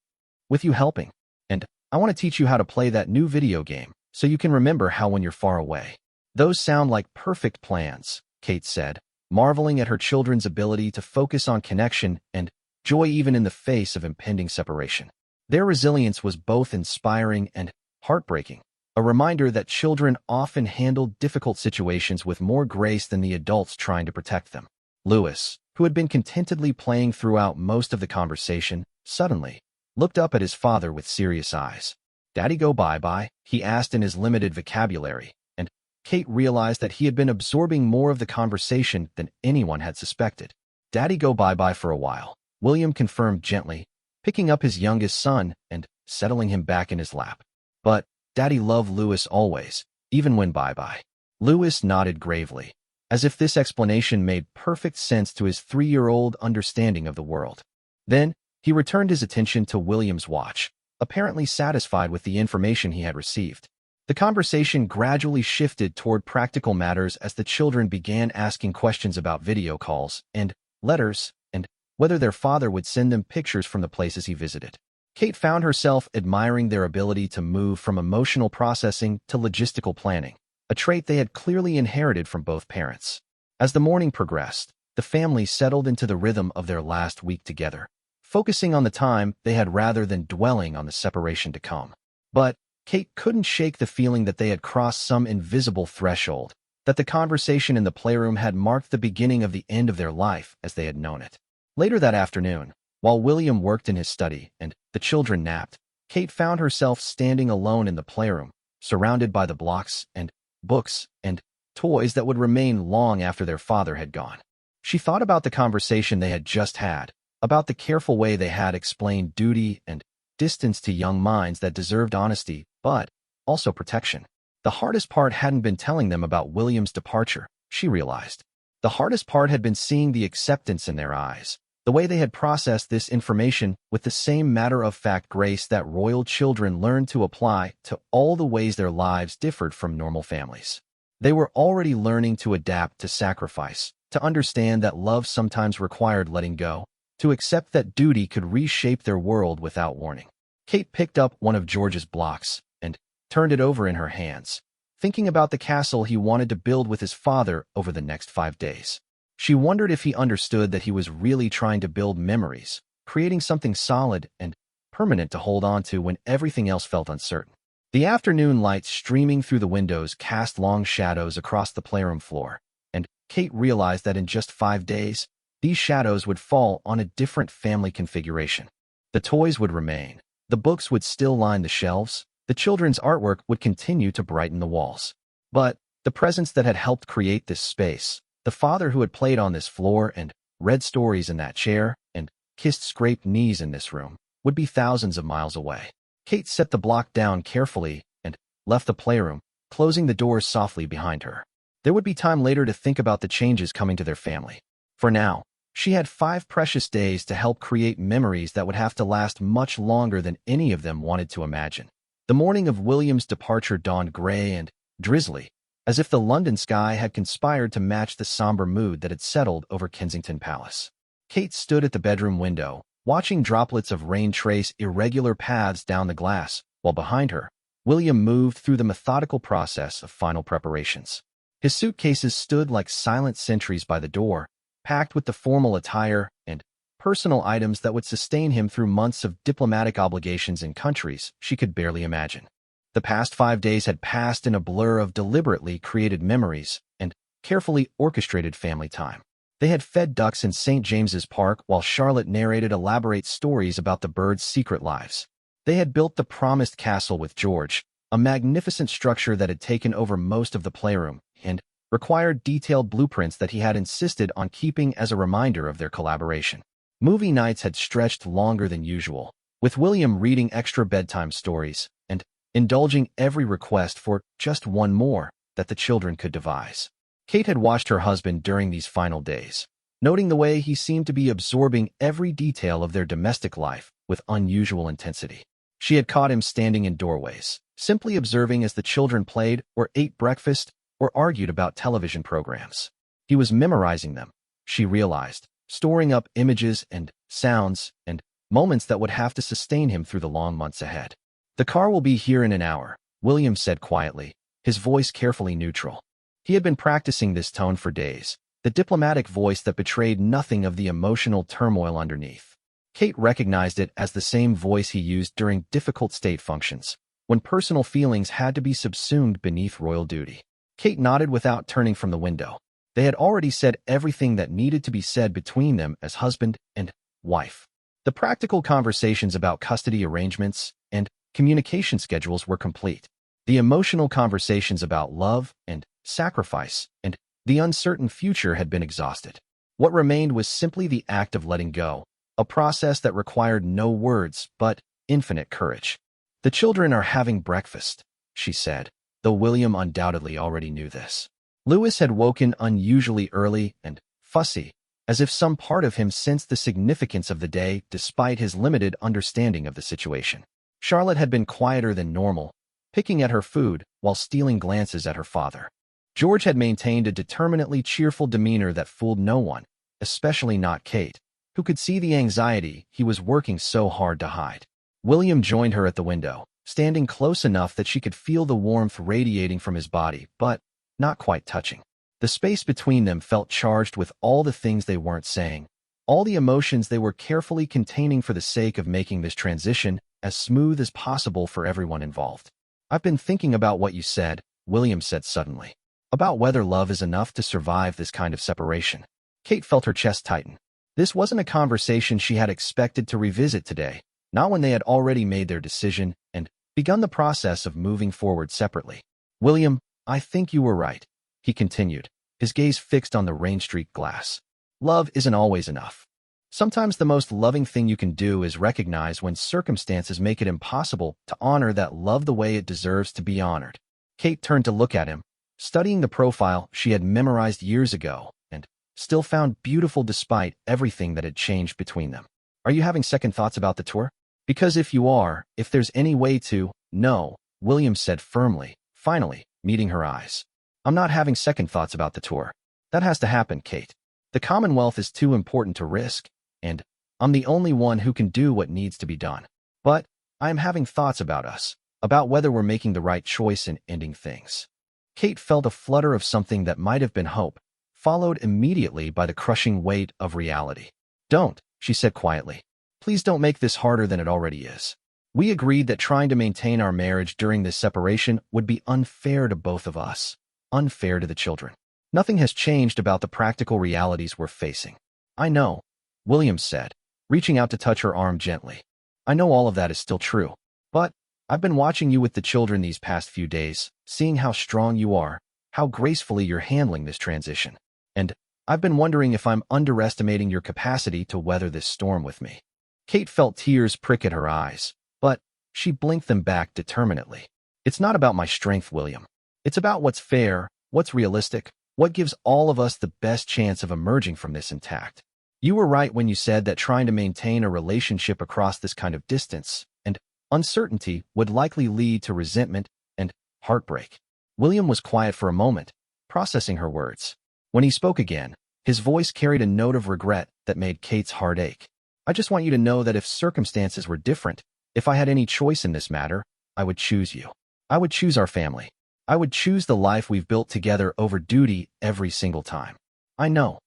With you helping. And I want to teach you how to play that new video game so you can remember how when you're far away. Those sound like perfect plans, Kate said, marveling at her children's ability to focus on connection and joy even in the face of impending separation. Their resilience was both inspiring and heartbreaking, a reminder that children often handle difficult situations with more grace than the adults trying to protect them. Lewis, who had been contentedly playing throughout most of the conversation, suddenly looked up at his father with serious eyes. Daddy go bye-bye? He asked in his limited vocabulary, and Kate realized that he had been absorbing more of the conversation than anyone had suspected. Daddy go bye-bye for a while, William confirmed gently, picking up his youngest son and settling him back in his lap. But Daddy loved Lewis always, even when bye-bye. Lewis nodded gravely, as if this explanation made perfect sense to his 3-year-old understanding of the world. Then, he returned his attention to William's watch, apparently satisfied with the information he had received. The conversation gradually shifted toward practical matters as the children began asking questions about video calls and letters and whether their father would send them pictures from the places he visited. Kate found herself admiring their ability to move from emotional processing to logistical planning, a trait they had clearly inherited from both parents. As the morning progressed, the family settled into the rhythm of their last week together, focusing on the time they had rather than dwelling on the separation to come. But Kate couldn't shake the feeling that they had crossed some invisible threshold, that the conversation in the playroom had marked the beginning of the end of their life as they had known it. Later that afternoon, while William worked in his study and the children napped, Kate found herself standing alone in the playroom, surrounded by the blocks and books and toys that would remain long after their father had gone. She thought about the conversation they had just had, about the careful way they had explained duty and distance to young minds that deserved honesty, but also protection. The hardest part hadn't been telling them about William's departure, she realized. The hardest part had been seeing the acceptance in their eyes, the way they had processed this information with the same matter-of-fact grace that royal children learned to apply to all the ways their lives differed from normal families. They were already learning to adapt to sacrifice, to understand that love sometimes required letting go, to accept that duty could reshape their world without warning. Kate picked up one of George's blocks and turned it over in her hands, thinking about the castle he wanted to build with his father over the next 5 days. She wondered if he understood that he was really trying to build memories, creating something solid and permanent to hold on to when everything else felt uncertain. The afternoon light streaming through the windows cast long shadows across the playroom floor, and Kate realized that in just 5 days, these shadows would fall on a different family configuration. The toys would remain, the books would still line the shelves, the children's artwork would continue to brighten the walls. But the presence that had helped create this space, the father who had played on this floor and read stories in that chair and kissed scraped knees in this room, would be thousands of miles away. Kate set the block down carefully and left the playroom, closing the doors softly behind her. There would be time later to think about the changes coming to their family. For now, she had 5 precious days to help create memories that would have to last much longer than any of them wanted to imagine. The morning of William's departure dawned gray and drizzly, as if the London sky had conspired to match the somber mood that had settled over Kensington Palace. Kate stood at the bedroom window, watching droplets of rain trace irregular paths down the glass, while behind her, William moved through the methodical process of final preparations. His suitcases stood like silent sentries by the door, packed with the formal attire and personal items that would sustain him through months of diplomatic obligations in countries she could barely imagine. The past 5 days had passed in a blur of deliberately created memories and carefully orchestrated family time. They had fed ducks in St. James's Park while Charlotte narrated elaborate stories about the birds' secret lives. They had built the promised castle with George, a magnificent structure that had taken over most of the playroom and required detailed blueprints that he had insisted on keeping as a reminder of their collaboration. Movie nights had stretched longer than usual, with William reading extra bedtime stories and indulging every request for just one more that the children could devise. Kate had watched her husband during these final days, noting the way he seemed to be absorbing every detail of their domestic life with unusual intensity. She had caught him standing in doorways, simply observing as the children played or ate breakfast or argued about television programs. He was memorizing them, she realized, storing up images and sounds and moments that would have to sustain him through the long months ahead. "The car will be here in an hour," William said quietly, his voice carefully neutral. He had been practicing this tone for days, the diplomatic voice that betrayed nothing of the emotional turmoil underneath. Kate recognized it as the same voice he used during difficult state functions, when personal feelings had to be subsumed beneath royal duty. Kate nodded without turning from the window. They had already said everything that needed to be said between them as husband and wife. The practical conversations about custody arrangements and communication schedules were complete. The emotional conversations about love and sacrifice and the uncertain future had been exhausted. What remained was simply the act of letting go, a process that required no words but infinite courage. "The children are having breakfast," she said, though William undoubtedly already knew this. Lewis had woken unusually early and fussy, as if some part of him sensed the significance of the day despite his limited understanding of the situation. Charlotte had been quieter than normal, picking at her food while stealing glances at her father. George had maintained a determinately cheerful demeanor that fooled no one, especially not Kate, who could see the anxiety he was working so hard to hide. William joined her at the window, standing close enough that she could feel the warmth radiating from his body, but not quite touching. The space between them felt charged with all the things they weren't saying, all the emotions they were carefully containing for the sake of making this transition as smooth as possible for everyone involved. "I've been thinking about what you said," William said suddenly, "about whether love is enough to survive this kind of separation." Kate felt her chest tighten. This wasn't a conversation she had expected to revisit today, not when they had already made their decision and begun the process of moving forward separately. "William, I think you were right," he continued, his gaze fixed on the rain-streaked glass. "Love isn't always enough. Sometimes the most loving thing you can do is recognize when circumstances make it impossible to honor that love the way it deserves to be honored." Kate turned to look at him, studying the profile she had memorized years ago and still found beautiful despite everything that had changed between them. "Are you having second thoughts about the tour? Because if you are, if there's any way to..." "No," William said firmly, finally meeting her eyes. "I'm not having second thoughts about the tour. That has to happen, Kate. The Commonwealth is too important to risk, and I'm the only one who can do what needs to be done. But I am having thoughts about us, about whether we're making the right choice in ending things." Kate felt a flutter of something that might have been hope, followed immediately by the crushing weight of reality. "Don't," she said quietly. "Please don't make this harder than it already is. We agreed that trying to maintain our marriage during this separation would be unfair to both of us, unfair to the children. Nothing has changed about the practical realities we're facing." "I know," William said, reaching out to touch her arm gently. "I know all of that is still true. But I've been watching you with the children these past few days, seeing how strong you are, how gracefully you're handling this transition. And I've been wondering if I'm underestimating your capacity to weather this storm with me." Kate felt tears prick at her eyes, but she blinked them back determinedly. "It's not about my strength, William. It's about what's fair, what's realistic, what gives all of us the best chance of emerging from this intact. You were right when you said that trying to maintain a relationship across this kind of distance and uncertainty would likely lead to resentment and heartbreak." William was quiet for a moment, processing her words. When he spoke again, his voice carried a note of regret that made Kate's heart ache. I just want you to know that if circumstances were different, if I had any choice in this matter, I would choose you. I would choose our family. I would choose the life we've built together over duty every single time. I know,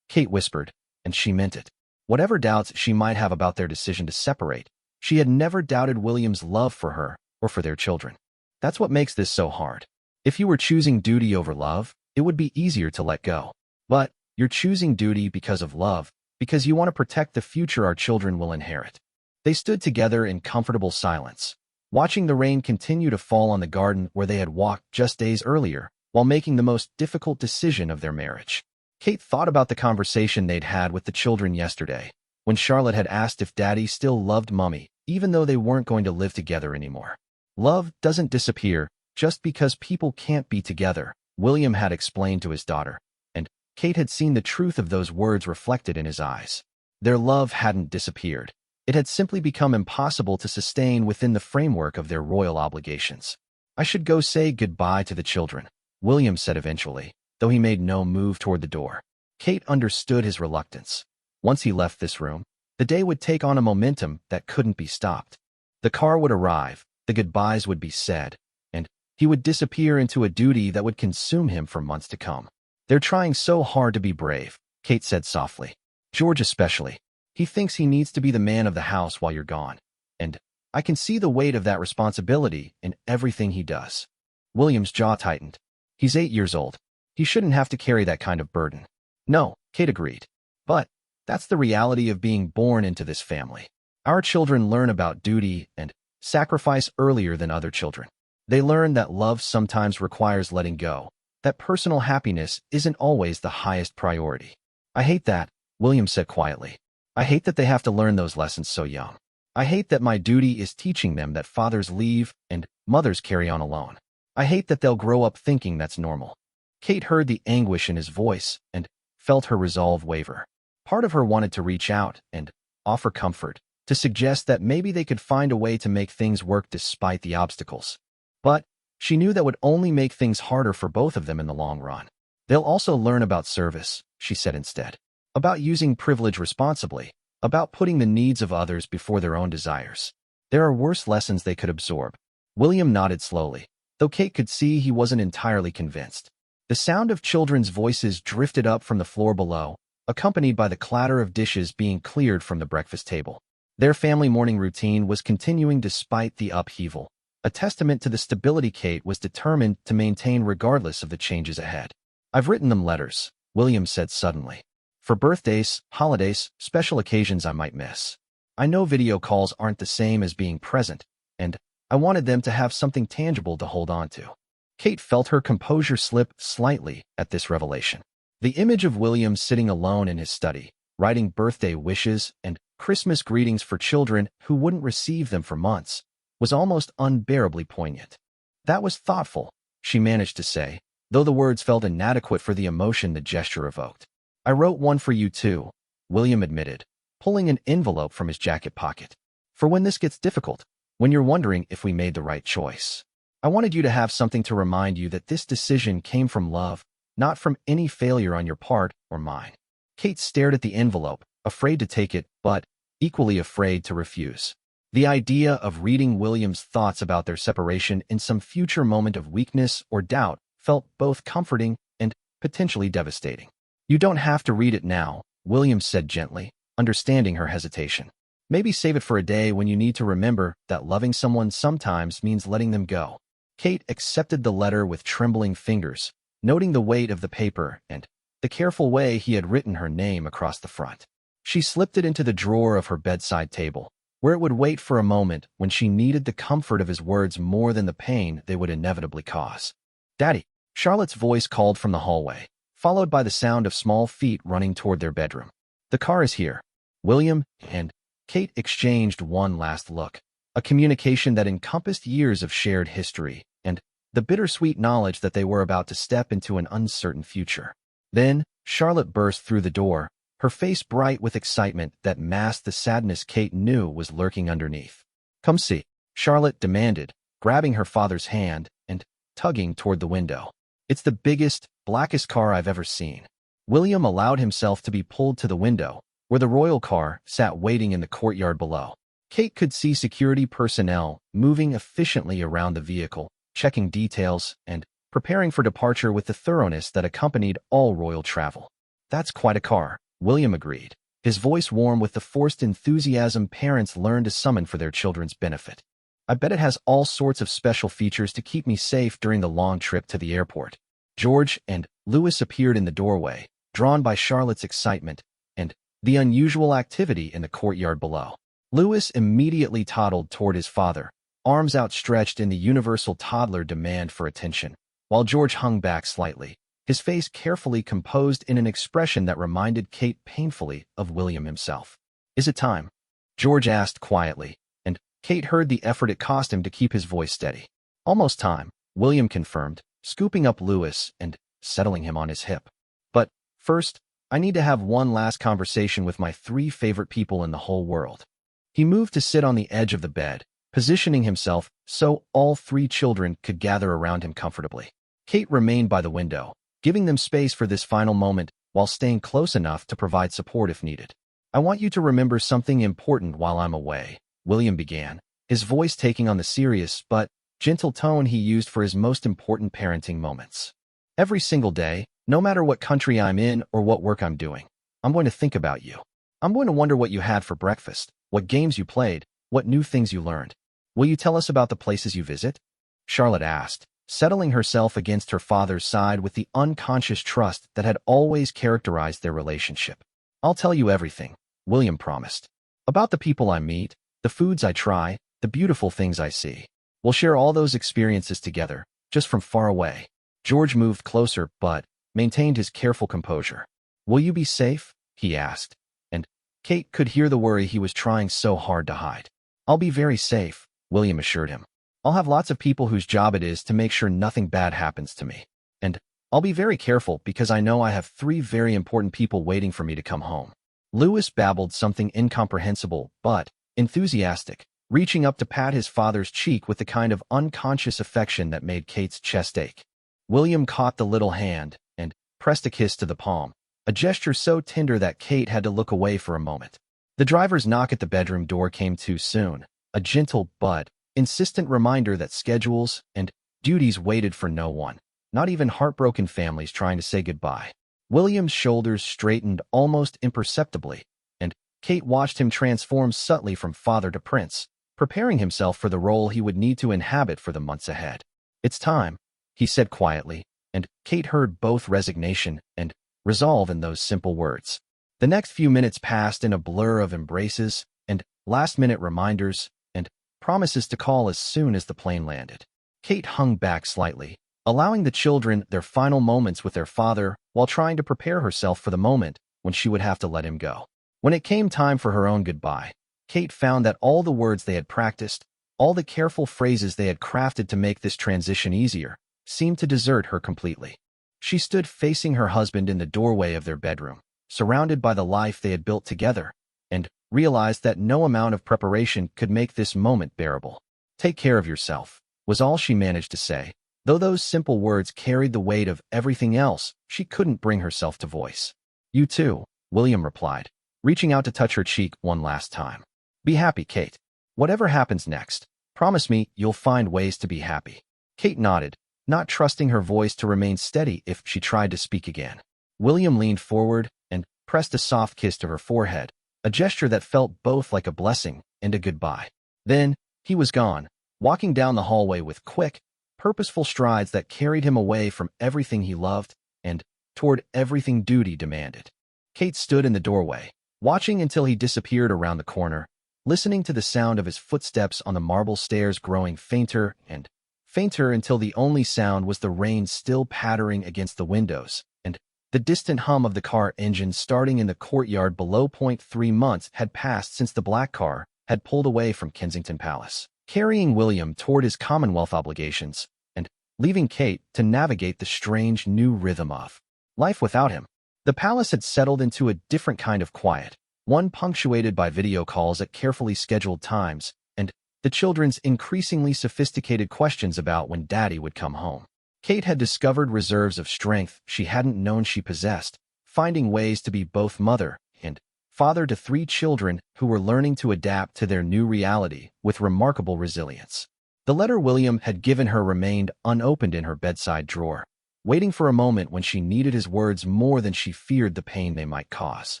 Kate whispered, and she meant it. Whatever doubts she might have about their decision to separate, she had never doubted William's love for her or for their children. That's what makes this so hard. If you were choosing duty over love, it would be easier to let go. But you're choosing duty because of love, because you want to protect the future our children will inherit. They stood together in comfortable silence, watching the rain continue to fall on the garden where they had walked just days earlier, while making the most difficult decision of their marriage. Kate thought about the conversation they'd had with the children yesterday, when Charlotte had asked if Daddy still loved Mummy, even though they weren't going to live together anymore. Love doesn't disappear just because people can't be together, William had explained to his daughter, and Kate had seen the truth of those words reflected in his eyes. Their love hadn't disappeared. It had simply become impossible to sustain within the framework of their royal obligations. I should go say goodbye to the children, William said eventually, though he made no move toward the door. Kate understood his reluctance. Once he left this room, the day would take on a momentum that couldn't be stopped. The car would arrive, the goodbyes would be said, and he would disappear into a duty that would consume him for months to come. They're trying so hard to be brave, Kate said softly. George especially. He thinks he needs to be the man of the house while you're gone, and I can see the weight of that responsibility in everything he does. William's jaw tightened. He's 8 years old. He shouldn't have to carry that kind of burden. No, Kate agreed. But that's the reality of being born into this family. Our children learn about duty and sacrifice earlier than other children. They learn that love sometimes requires letting go, that personal happiness isn't always the highest priority. I hate that, William said quietly. I hate that they have to learn those lessons so young. I hate that my duty is teaching them that fathers leave and mothers carry on alone. I hate that they'll grow up thinking that's normal. Kate heard the anguish in his voice and felt her resolve waver. Part of her wanted to reach out and offer comfort, to suggest that maybe they could find a way to make things work despite the obstacles. But she knew that would only make things harder for both of them in the long run. They'll also learn about service, she said instead. About using privilege responsibly, about putting the needs of others before their own desires. There are worse lessons they could absorb. William nodded slowly, though Kate could see he wasn't entirely convinced. The sound of children's voices drifted up from the floor below, accompanied by the clatter of dishes being cleared from the breakfast table. Their family morning routine was continuing despite the upheaval, a testament to the stability Kate was determined to maintain regardless of the changes ahead. I've written them letters, William said suddenly. For birthdays, holidays, special occasions I might miss. I know video calls aren't the same as being present, and I wanted them to have something tangible to hold on to. Kate felt her composure slip slightly at this revelation. The image of William sitting alone in his study, writing birthday wishes and Christmas greetings for children who wouldn't receive them for months, was almost unbearably poignant. That was thoughtful, she managed to say, though the words felt inadequate for the emotion the gesture evoked. I wrote one for you too, William admitted, pulling an envelope from his jacket pocket. For when this gets difficult, when you're wondering if we made the right choice. I wanted you to have something to remind you that this decision came from love, not from any failure on your part or mine. Kate stared at the envelope, afraid to take it, but equally afraid to refuse. The idea of reading William's thoughts about their separation in some future moment of weakness or doubt felt both comforting and potentially devastating. You don't have to read it now, William said gently, understanding her hesitation. Maybe save it for a day when you need to remember that loving someone sometimes means letting them go. Kate accepted the letter with trembling fingers, noting the weight of the paper and the careful way he had written her name across the front. She slipped it into the drawer of her bedside table, where it would wait for a moment when she needed the comfort of his words more than the pain they would inevitably cause. Daddy, Charlotte's voice called from the hallway, followed by the sound of small feet running toward their bedroom. The car is here. William and Kate exchanged one last look, a communication that encompassed years of shared history and the bittersweet knowledge that they were about to step into an uncertain future. Then, Charlotte burst through the door, her face bright with excitement that masked the sadness Kate knew was lurking underneath. Come see, Charlotte demanded, grabbing her father's hand and tugging toward the window. It's the biggest, blackest car I've ever seen. William allowed himself to be pulled to the window, where the royal car sat waiting in the courtyard below. Kate could see security personnel moving efficiently around the vehicle, checking details and preparing for departure with the thoroughness that accompanied all royal travel. "That's quite a car," William agreed, his voice warm with the forced enthusiasm parents learn to summon for their children's benefit. "I bet it has all sorts of special features to keep me safe during the long trip to the airport." George and Louis appeared in the doorway, drawn by Charlotte's excitement and the unusual activity in the courtyard below. Louis immediately toddled toward his father, arms outstretched in the universal toddler demand for attention, while George hung back slightly, his face carefully composed in an expression that reminded Kate painfully of William himself. "Is it time?" George asked quietly, and Kate heard the effort it cost him to keep his voice steady. "Almost time," William confirmed, scooping up Louis and settling him on his hip. "But first, I need to have one last conversation with my 3 favorite people in the whole world." He moved to sit on the edge of the bed, positioning himself so all 3 children could gather around him comfortably. Kate remained by the window, giving them space for this final moment while staying close enough to provide support if needed. "I want you to remember something important while I'm away," William began, his voice taking on the serious but gentle tone he used for his most important parenting moments. "Every single day, no matter what country I'm in or what work I'm doing, I'm going to think about you. I'm going to wonder what you had for breakfast, what games you played, what new things you learned. Will you tell us about the places you visit?" Charlotte asked, settling herself against her father's side with the unconscious trust that had always characterized their relationship. "I'll tell you everything," William promised. "About the people I meet, the foods I try, the beautiful things I see. We'll share all those experiences together, just from far away." George moved closer but maintained his careful composure. "Will you be safe?" he asked, and Kate could hear the worry he was trying so hard to hide. "I'll be very safe," William assured him. "I'll have lots of people whose job it is to make sure nothing bad happens to me. And I'll be very careful because I know I have 3 very important people waiting for me to come home." Louis babbled something incomprehensible but enthusiastic, reaching up to pat his father's cheek with the kind of unconscious affection that made Kate's chest ache. William caught the little hand and pressed a kiss to the palm, a gesture so tender that Kate had to look away for a moment. The driver's knock at the bedroom door came too soon, a gentle but insistent reminder that schedules and duties waited for no one, not even heartbroken families trying to say goodbye. William's shoulders straightened almost imperceptibly, and Kate watched him transform subtly from father to prince, preparing himself for the role he would need to inhabit for the months ahead. "It's time," he said quietly, and Kate heard both resignation and resolve in those simple words. The next few minutes passed in a blur of embraces and last-minute reminders and promises to call as soon as the plane landed. Kate hung back slightly, allowing the children their final moments with their father while trying to prepare herself for the moment when she would have to let him go. When it came time for her own goodbye, Kate found that all the words they had practiced, all the careful phrases they had crafted to make this transition easier, seemed to desert her completely. She stood facing her husband in the doorway of their bedroom, surrounded by the life they had built together, and realized that no amount of preparation could make this moment bearable. "Take care of yourself," was all she managed to say, though those simple words carried the weight of everything else she couldn't bring herself to voice. "You too," William replied, reaching out to touch her cheek one last time. "Be happy, Kate. Whatever happens next, promise me you'll find ways to be happy." Kate nodded, not trusting her voice to remain steady if she tried to speak again. William leaned forward and pressed a soft kiss to her forehead, a gesture that felt both like a blessing and a goodbye. Then he was gone, walking down the hallway with quick, purposeful strides that carried him away from everything he loved and toward everything duty demanded. Kate stood in the doorway, watching until he disappeared around the corner, listening to the sound of his footsteps on the marble stairs growing fainter and fainter until the only sound was the rain still pattering against the windows and the distant hum of the car engine starting in the courtyard below. 3 months had passed since the black car had pulled away from Kensington Palace, carrying William toward his Commonwealth obligations and leaving Kate to navigate the strange new rhythm of life without him. The palace had settled into a different kind of quiet, one punctuated by video calls at carefully scheduled times, and the children's increasingly sophisticated questions about when Daddy would come home. Kate had discovered reserves of strength she hadn't known she possessed, finding ways to be both mother and father to 3 children who were learning to adapt to their new reality with remarkable resilience. The letter William had given her remained unopened in her bedside drawer, waiting for a moment when she needed his words more than she feared the pain they might cause.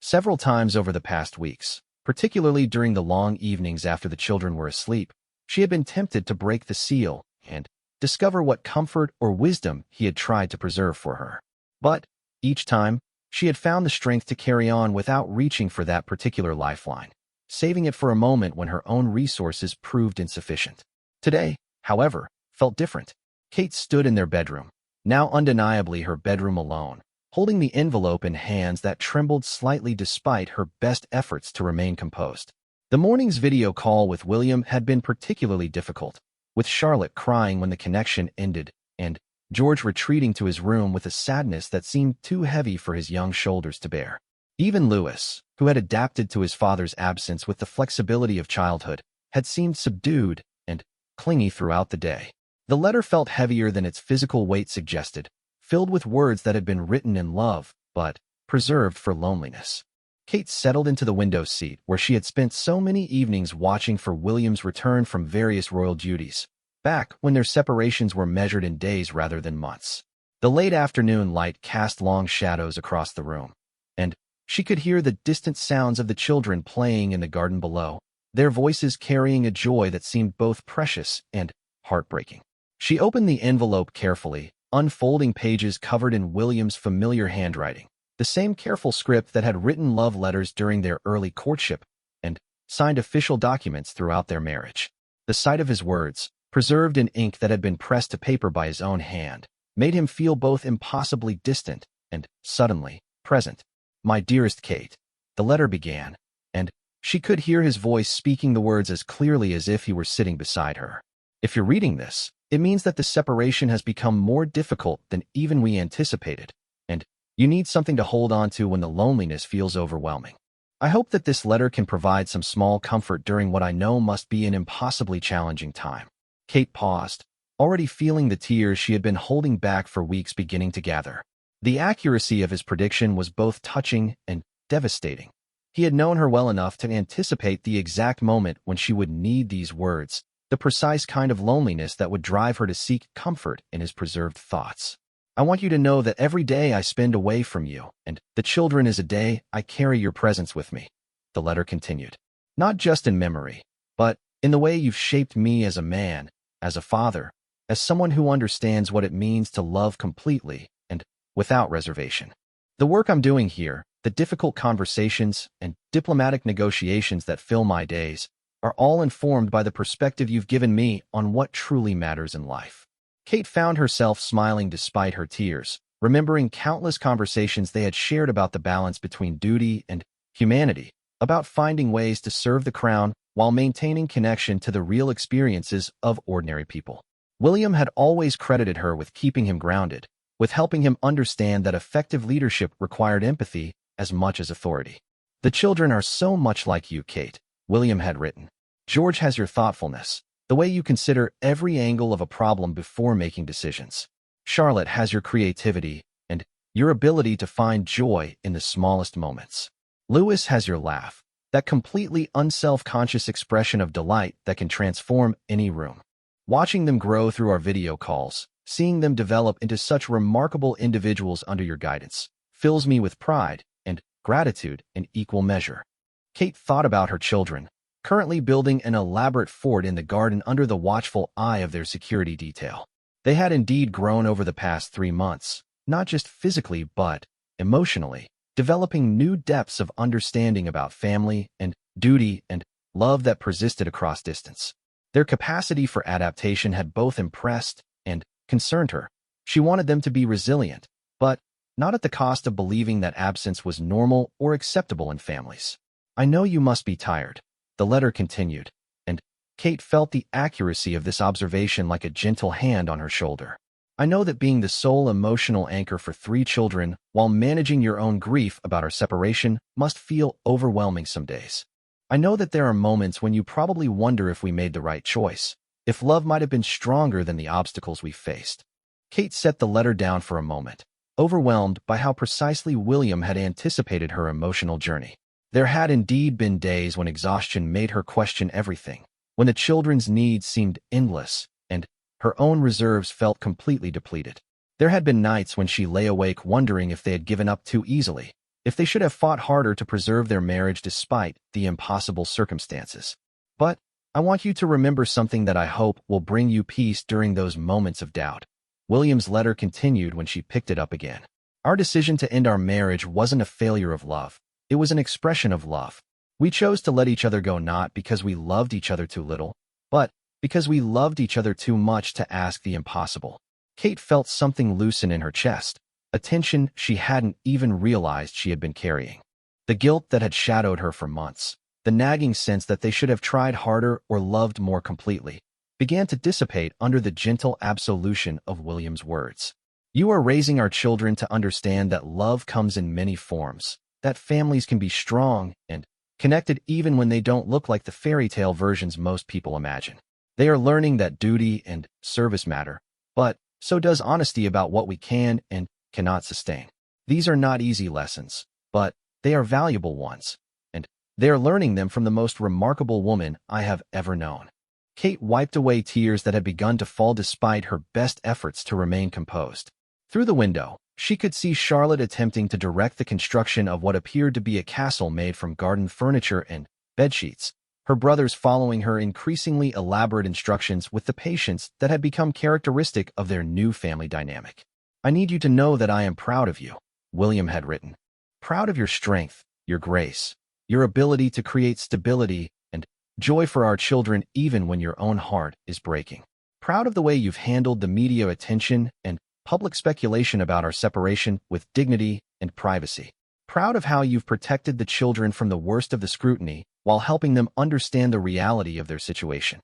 Several times over the past weeks, particularly during the long evenings after the children were asleep, she had been tempted to break the seal and discover what comfort or wisdom he had tried to preserve for her. But each time, she had found the strength to carry on without reaching for that particular lifeline, saving it for a moment when her own resources proved insufficient. Today, however, felt different. Kate stood in their bedroom, now undeniably her bedroom alone, holding the envelope in hands that trembled slightly despite her best efforts to remain composed. The morning's video call with William had been particularly difficult, with Charlotte crying when the connection ended and George retreating to his room with a sadness that seemed too heavy for his young shoulders to bear. Even Louis, who had adapted to his father's absence with the flexibility of childhood, had seemed subdued and clingy throughout the day. The letter felt heavier than its physical weight suggested, filled with words that had been written in love, but preserved for loneliness. Kate settled into the window seat where she had spent so many evenings watching for William's return from various royal duties, back when their separations were measured in days rather than months. The late afternoon light cast long shadows across the room, and she could hear the distant sounds of the children playing in the garden below, their voices carrying a joy that seemed both precious and heartbreaking. She opened the envelope carefully, unfolding pages covered in William's familiar handwriting, the same careful script that had written love letters during their early courtship and signed official documents throughout their marriage. The sight of his words, preserved in ink that had been pressed to paper by his own hand, made him feel both impossibly distant and, suddenly, present. "My dearest Kate," the letter began, and she could hear his voice speaking the words as clearly as if he were sitting beside her. "If you're reading this, it means that the separation has become more difficult than even we anticipated, and you need something to hold on to when the loneliness feels overwhelming. I hope that this letter can provide some small comfort during what I know must be an impossibly challenging time." Kate paused, already feeling the tears she had been holding back for weeks beginning to gather. The accuracy of his prediction was both touching and devastating. He had known her well enough to anticipate the exact moment when she would need these words, the precise kind of loneliness that would drive her to seek comfort in his preserved thoughts. "I want you to know that every day I spend away from you, and the children is a day I carry your presence with me," the letter continued. "Not just in memory, but in the way you've shaped me as a man, as a father, as someone who understands what it means to love completely and without reservation. The work I'm doing here, the difficult conversations and diplomatic negotiations that fill my days, are all informed by the perspective you've given me on what truly matters in life." Kate found herself smiling despite her tears, remembering countless conversations they had shared about the balance between duty and humanity, about finding ways to serve the crown while maintaining connection to the real experiences of ordinary people. William had always credited her with keeping him grounded, with helping him understand that effective leadership required empathy as much as authority. "The children are so much like you, Kate," William had written. "George has your thoughtfulness, the way you consider every angle of a problem before making decisions. Charlotte has your creativity and your ability to find joy in the smallest moments. Louis has your laugh, that completely unself-conscious expression of delight that can transform any room. Watching them grow through our video calls, seeing them develop into such remarkable individuals under your guidance, fills me with pride and gratitude in equal measure." Kate thought about her children, currently building an elaborate fort in the garden under the watchful eye of their security detail. They had indeed grown over the past 3 months, not just physically but emotionally, developing new depths of understanding about family and duty and love that persisted across distance. Their capacity for adaptation had both impressed and concerned her. She wanted them to be resilient, but not at the cost of believing that absence was normal or acceptable in families. "I know you must be tired," the letter continued, and Kate felt the accuracy of this observation like a gentle hand on her shoulder. "I know that being the sole emotional anchor for 3 children while managing your own grief about our separation must feel overwhelming some days. I know that there are moments when you probably wonder if we made the right choice, if love might have been stronger than the obstacles we faced." Kate set the letter down for a moment, overwhelmed by how precisely William had anticipated her emotional journey. There had indeed been days when exhaustion made her question everything, when the children's needs seemed endless, and her own reserves felt completely depleted. There had been nights when she lay awake wondering if they had given up too easily, if they should have fought harder to preserve their marriage despite the impossible circumstances. But I want you to remember something that I hope will bring you peace during those moments of doubt. William's letter continued when she picked it up again. Our decision to end our marriage wasn't a failure of love. It was an expression of love. We chose to let each other go not because we loved each other too little, but because we loved each other too much to ask the impossible. Kate felt something loosen in her chest, a tension she hadn't even realized she had been carrying. The guilt that had shadowed her for months, the nagging sense that they should have tried harder or loved more completely, began to dissipate under the gentle absolution of William's words. You are raising our children to understand that love comes in many forms, that families can be strong and connected even when they don't look like the fairy tale versions most people imagine. They are learning that duty and service matter, but so does honesty about what we can and cannot sustain. These are not easy lessons, but they are valuable ones, and they are learning them from the most remarkable woman I have ever known. Kate wiped away tears that had begun to fall despite her best efforts to remain composed. Through the window, she could see Charlotte attempting to direct the construction of what appeared to be a castle made from garden furniture and bedsheets, her brothers following her increasingly elaborate instructions with the patience that had become characteristic of their new family dynamic. I need you to know that I am proud of you, William had written. Proud of your strength, your grace, your ability to create stability and joy for our children even when your own heart is breaking. Proud of the way you've handled the media attention and public speculation about our separation with dignity and privacy. Proud of how you've protected the children from the worst of the scrutiny while helping them understand the reality of their situation.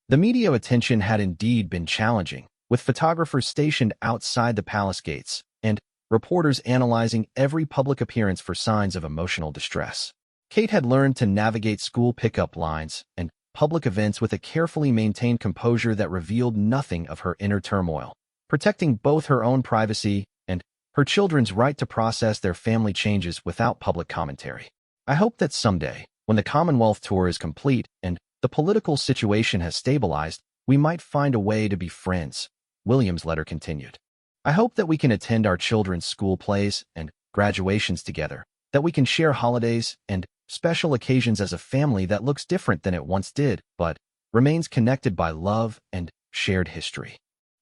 The media attention had indeed been challenging, with photographers stationed outside the palace gates and reporters analyzing every public appearance for signs of emotional distress. Kate had learned to navigate school pickup lines and public events with a carefully maintained composure that revealed nothing of her inner turmoil, protecting both her own privacy and her children's right to process their family changes without public commentary. I hope that someday, when the Commonwealth tour is complete and the political situation has stabilized, we might find a way to be friends, William's letter continued. I hope that we can attend our children's school plays and graduations together, that we can share holidays and special occasions as a family that looks different than it once did, but remains connected by love and shared history.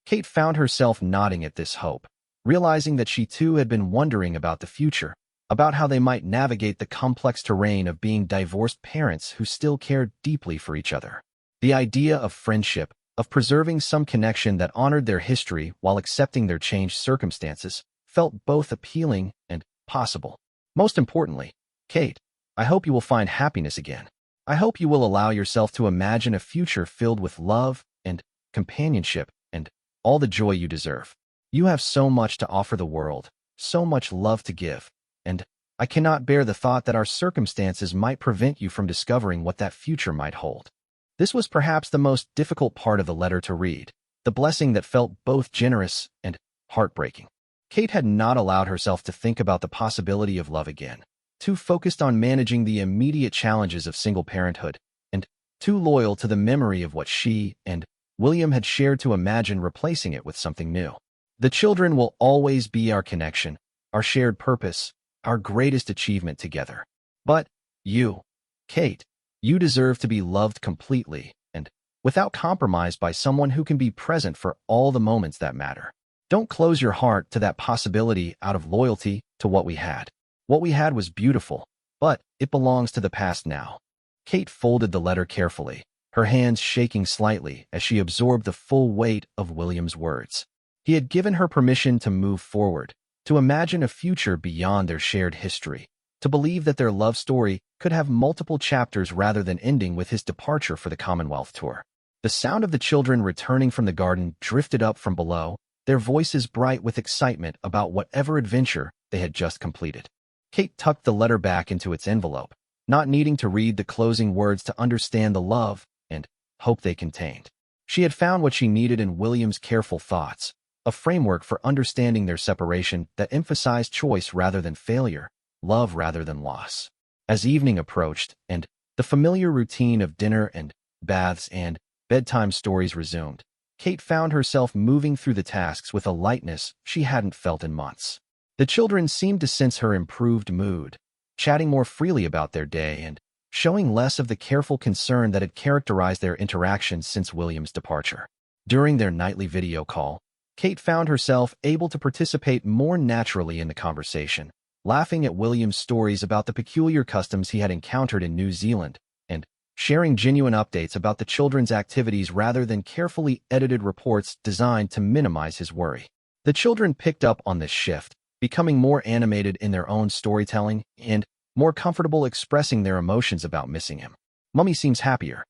Kate found herself nodding at this hope, realizing that she too had been wondering about the future, about how they might navigate the complex terrain of being divorced parents who still cared deeply for each other. The idea of friendship, of preserving some connection that honored their history while accepting their changed circumstances, felt both appealing and possible. Most importantly, Kate, I hope you will find happiness again. I hope you will allow yourself to imagine a future filled with love and companionship and all the joy you deserve. You have so much to offer the world, so much love to give, and I cannot bear the thought that our circumstances might prevent you from discovering what that future might hold. This was perhaps the most difficult part of the letter to read, the blessing that felt both generous and heartbreaking. Kate had not allowed herself to think about the possibility of love again, too focused on managing the immediate challenges of single parenthood, and too loyal to the memory of what she and William had shared to imagine replacing it with something new. The children will always be our connection, our shared purpose, our greatest achievement together. But you, Kate, you deserve to be loved completely and without compromise by someone who can be present for all the moments that matter. Don't close your heart to that possibility out of loyalty to what we had. What we had was beautiful, but it belongs to the past now. Kate folded the letter carefully, her hands shaking slightly as she absorbed the full weight of William's words. He had given her permission to move forward, to imagine a future beyond their shared history, to believe that their love story could have multiple chapters rather than ending with his departure for the Commonwealth tour. The sound of the children returning from the garden drifted up from below, their voices bright with excitement about whatever adventure they had just completed. Kate tucked the letter back into its envelope, not needing to read the closing words to understand the love and hope they contained. She had found what she needed in William's careful thoughts, a framework for understanding their separation that emphasized choice rather than failure, love rather than loss. As evening approached and the familiar routine of dinner and baths and bedtime stories resumed, Kate found herself moving through the tasks with a lightness she hadn't felt in months. The children seemed to sense her improved mood, chatting more freely about their day and showing less of the careful concern that had characterized their interactions since William's departure. During their nightly video call, Kate found herself able to participate more naturally in the conversation, laughing at William's stories about the peculiar customs he had encountered in New Zealand, and sharing genuine updates about the children's activities rather than carefully edited reports designed to minimize his worry. The children picked up on this shift, becoming more animated in their own storytelling and more comfortable expressing their emotions about missing him. "Mummy seems happier,"